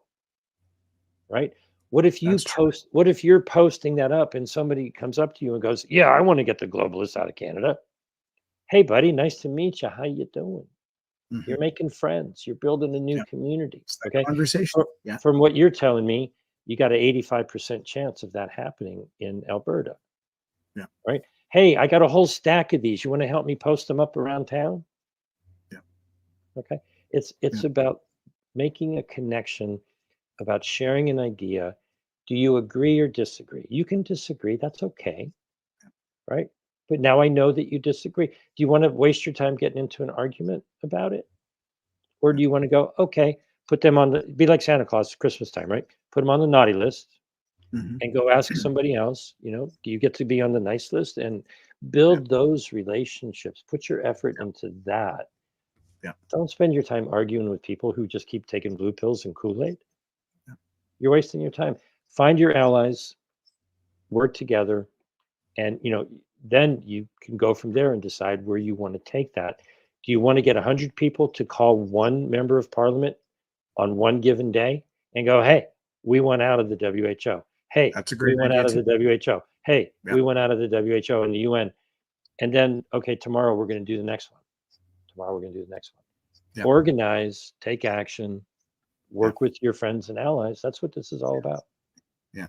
right? What if you That's true. post? What if you're posting that up and somebody comes up to you and goes, "Yeah, I want to get the globalists out of Canada." Hey, buddy, nice to meet you. How you doing? You're making friends. You're building a new Yeah. community. It's that Okay. conversation. Yeah. From what you're telling me, you got an 85% chance of that happening in Alberta. Yeah. Right. Hey, I got a whole stack of these. You want to help me post them up around town? Yeah. Okay. It's about making a connection, about sharing an idea. Do you agree or disagree? You can disagree. That's okay. Right. But now I know that you disagree. Do you want to waste your time getting into an argument about it? Or do you want to go, okay, put them on the, be like Santa Claus, Christmas time, right? Put them on the naughty list and go ask somebody else, do you get to be on the nice list and build those relationships? Put your effort into that. Yeah. Don't spend your time arguing with people who just keep taking blue pills and Kool-Aid. Yeah. You're wasting your time. Find your allies, work together, and then you can go from there and decide where you want to take that. Do you want to get 100 people to call one member of parliament on one given day and go, hey, we want out of the WHO. Hey, That's a we great want idea out of too. the WHO. Hey, Yeah. we want out of the WHO and the UN. And then, okay, tomorrow we're going to do the next one. Tomorrow we're going to do the next one. Yeah. Organize, take action, work with your friends and allies. That's what this is all about. Yeah.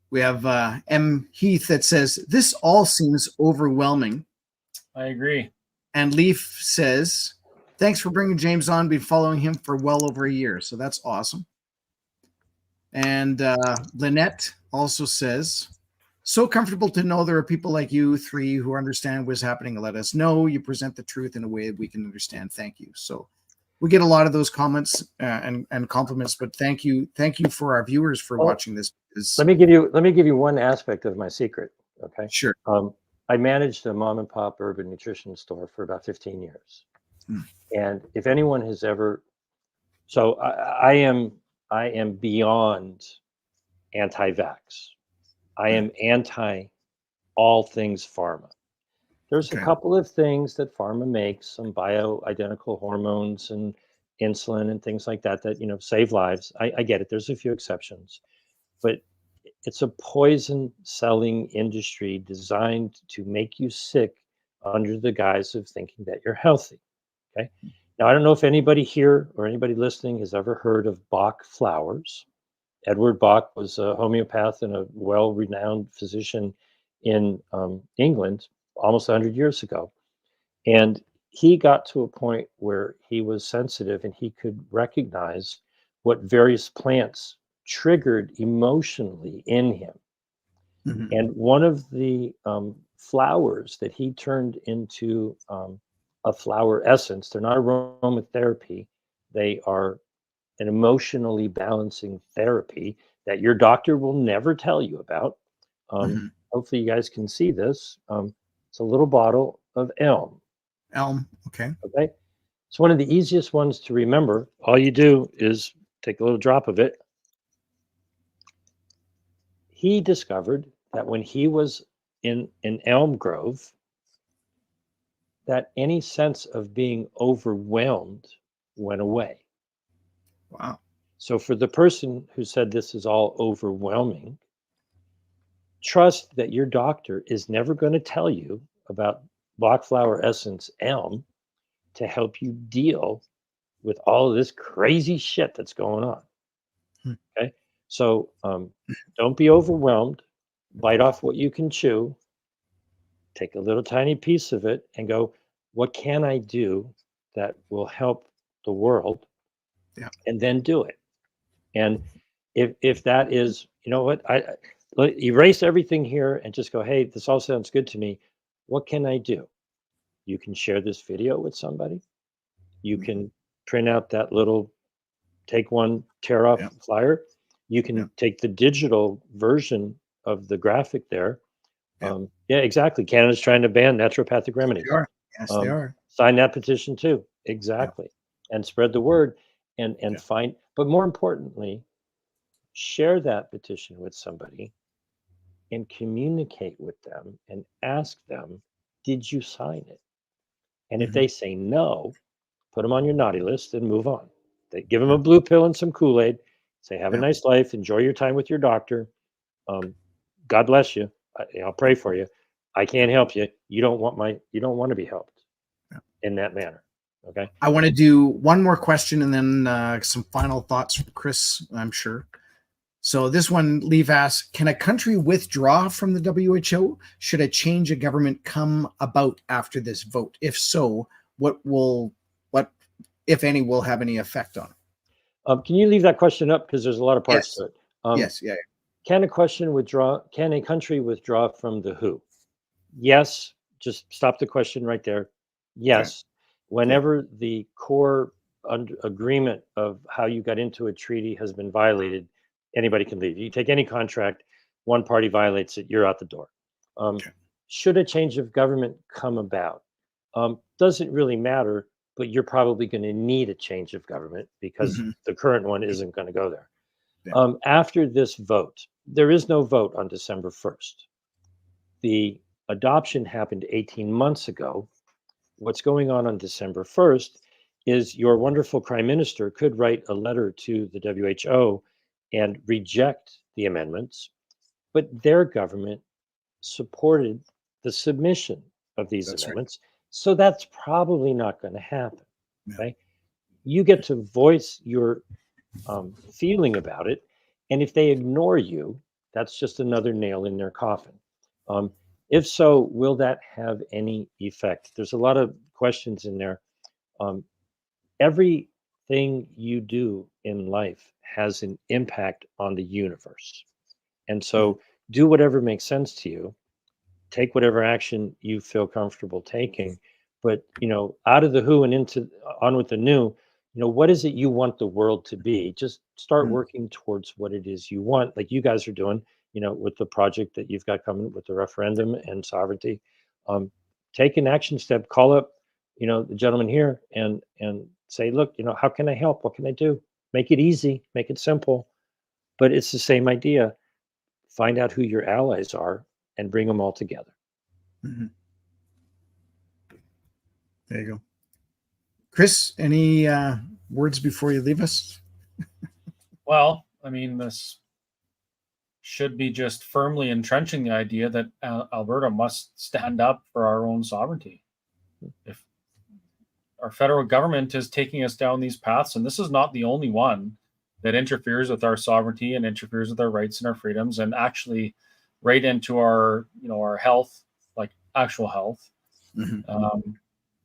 We have M. Heath that says, this all seems overwhelming. I agree. And Leaf says, thanks for bringing James on. Been following him for well over a year. So that's awesome. And Lynette also says, so comfortable to know there are people like you three who understand what's happening and let us know. You present the truth in a way that we can understand. Thank you. So we get a lot of those comments and compliments, but thank you for our viewers for watching this. Let me give you one aspect of my secret. Okay. Sure. I managed a mom and pop urban nutrition store for about 15 years. And if anyone has ever, so I am beyond anti-vax. I am anti all things pharma. There's a couple of things that pharma makes, some bioidentical hormones and insulin and things like that, save lives. I get it. There's a few exceptions, but it's a poison selling industry designed to make you sick under the guise of thinking that you're healthy. Okay. Now, I don't know if anybody here or anybody listening has ever heard of Bach flowers. Edward Bach was a homeopath and a well-renowned physician in England almost 100 years ago. And he got to a point where he was sensitive and he could recognize what various plants triggered emotionally in him. And one of the flowers that he turned into a flower essence, they're not aromatherapy, they are an emotionally balancing therapy that your doctor will never tell you about. Hopefully you guys can see this. It's a little bottle of elm. Okay. Okay. It's one of the easiest ones to remember. All you do is take a little drop of it. He discovered that when he was in an elm grove, that any sense of being overwhelmed went away. Wow. So for the person who said this is all overwhelming, trust that your doctor is never going to tell you about Bach flower essence elm to help you deal with all of this crazy shit that's going on. Hmm. Okay. So don't be overwhelmed. Bite off what you can chew. Take a little tiny piece of it and go, what can I do that will help the world? Yeah. And then do it. And if that is, you know what, erase everything here and just go, hey, this all sounds good to me. What can I do? You can share this video with somebody. You Mhm. can print out that little take one, tear off Yeah. flyer. You can Yeah. take the digital version of the graphic there. Yeah. Yeah, exactly. Canada's trying to ban naturopathic They remedies. are. Yes, they are. Sign that petition too. Yeah. Exactly. And spread the word and Yeah. find, but more importantly, share that petition with somebody and communicate with them and ask them, did you sign it? And if Mhm. they say no, put them on your naughty list and move on. They give them Yeah. a blue pill and some Kool-Aid. Say, have a Yeah. nice life. Enjoy your time with your doctor. God bless you. I'll pray for you. I can't help you. You don't want to be helped Yeah. in that manner. Okay. I want to do one more question and then some final thoughts from Chris, I'm sure. So this one, Leaf asks, can a country withdraw from the WHO? Should a change of government come about after this vote? If so, what, if any, will have any effect on it? Can you leave that question up? Because there's a lot of parts Yes. to it. Yes. Yeah. Can a country withdraw from the WHO? Yes. Just stop the question right there. Yes. Whenever the core agreement of how you got into a treaty has been violated, anybody can leave. You take any contract, one party violates it, you're out the door. Okay. Should a change of government come about? Doesn't really matter, but you're probably going to need a change of government because Mhm. the current one isn't going to go there. Yeah. After this vote, there is no vote on December 1st. The adoption happened 18 months ago. What's going on December 1st is your wonderful prime minister could write a letter to the WHO and reject the amendments, but their government supported the submission of these That's right. amendments. So that's probably not going to happen. Yeah. Okay. You get to voice your feeling about it. And if they ignore you, that's just another nail in their coffin. Um, if so, will that have any effect? There's a lot of questions in there. Um, everything you do in life has an impact on the universe. And so do whatever makes sense to you. Take whatever action you feel comfortable taking. But, out of the who and into on with the new, what is it you want the world to be? Just start Mm. working towards what it is you want, like you guys are doing, with the project that you've got coming with the referendum and sovereignty. Take an action step, call up, the gentleman here and say, look, how can I help? What can I do? Make it easy, make it simple. But it's the same idea. Find out who your allies are and bring them all together. Mhm. There you go. Chris, any words before you leave us? Well, I mean, this should be just firmly entrenching the idea that Alberta must stand up for our own sovereignty. If our federal government is taking us down these paths, and this is not the only one that interferes with our sovereignty and interferes with our rights and our freedoms, and actually right into our, our health, like actual health. Mhm.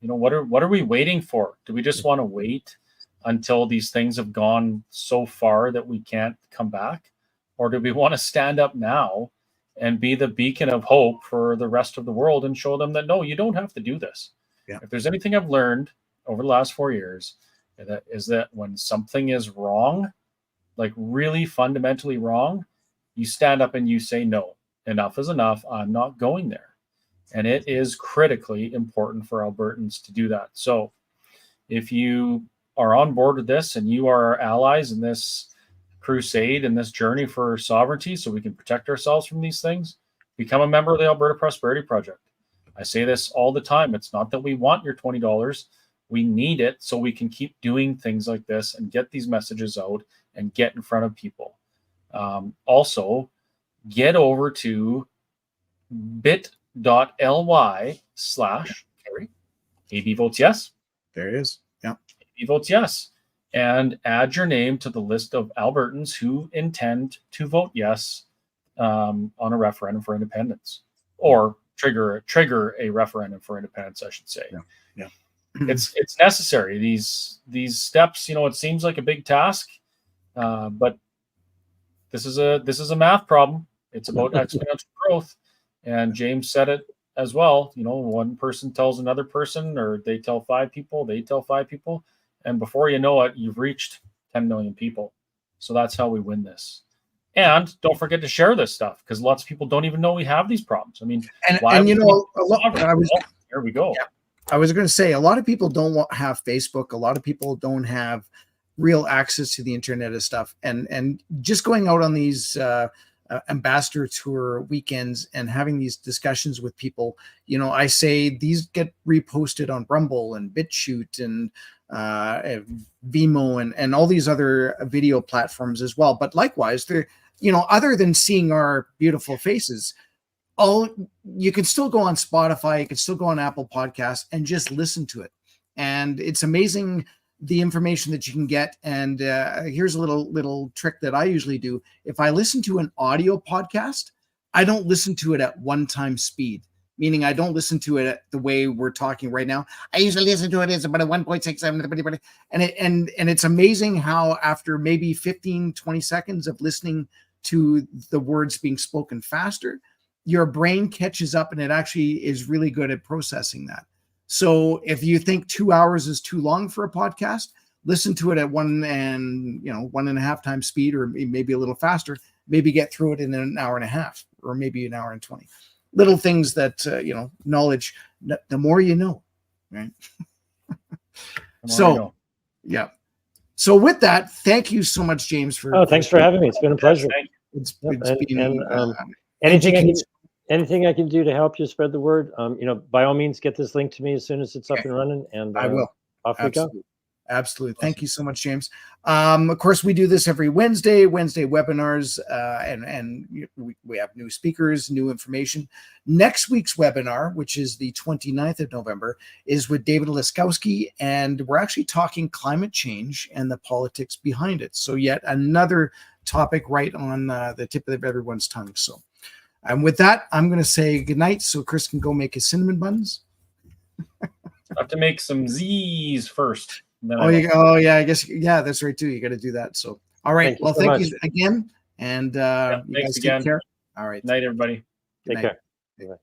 What are we waiting for? Do we just want to wait until these things have gone so far that we can't come back, or do we want to stand up now and be the beacon of hope for the rest of the world and show them that no, you don't have to do this? Yeah. If there's anything I've learned over the last 4 years, that is that when something is wrong, like really fundamentally wrong, you stand up and you say no. Enough is enough. I'm not going there. And it is critically important for Albertans to do that. So if you are on board with this and you are our allies in this crusade and this journey for sovereignty so we can protect ourselves from these things, become a member of the Alberta Prosperity Project. I say this all the time. It's not that we want your $20. We need it so we can keep doing things like this and get these messages out and get in front of people. Also, get over to bit.ly/AB votes yes. There it is. Yeah. AB votes yes. And add your name to the list of Albertans who intend to vote yes on a referendum for independence, or trigger a referendum for independence, I should say. Yeah. It's necessary. These steps, it seems like a big task, but this is a math problem. It's about exponential growth, and James said it as well. One person tells another person, or they tell 5 people, they tell 5 people, and before you know it, you've reached 10 million people. So that's how we win this. And don't forget to share this stuff, because lots of people don't even know we have these problems. I mean, here we go. Yeah, I was going to say, a lot of people don't have Facebook. A lot of people don't have real access to the internet and stuff. And just going out on these ambassador tour weekends and having these discussions with people, I say these get reposted on Rumble and BitChute and Vimeo and all these other video platforms as well. But likewise, they're, other than seeing our beautiful faces, you can still go on Spotify, you can still go on Apple Podcasts and just listen to it. And it's amazing the information that you can get. And here's a little trick that I usually do. If I listen to an audio podcast, I don't listen to it at one-time speed, meaning I don't listen to it at the way we're talking right now. I usually listen to it as about a 1.67, and it's amazing how after maybe 15, 20 seconds of listening to the words being spoken faster, your brain catches up and it actually is really good at processing that. So if you think 2 hours is too long for a podcast, listen to it at 1.5 times speed, or maybe a little faster, maybe get through it in an hour and a half, or maybe an hour and 20. Little things that, knowledge, the more you know, right? Yeah. So with that, thank you so much, James, thanks for having me. It's been a pleasure. Anything I can do to help you spread the word, by all means, get this link to me as soon as it's up and running, and I will. Off we go. Absolutely. Thank you so much, James. Of course, we do this every Wednesday webinars, and we have new speakers, new information. Next week's webinar, which is the 29th of November, is with David Laskowski, and we're actually talking climate change and the politics behind it. So yet another topic right on the tip of everyone's tongue. So, and with that, I'm going to say goodnight so Chris can go make his cinnamon buns. I have to make some Z's first. Yeah, I guess. Yeah, that's right too. You got to do that. So, all right. Thank you again. And you guys take care. All right. Night, everybody. Take care. Bye.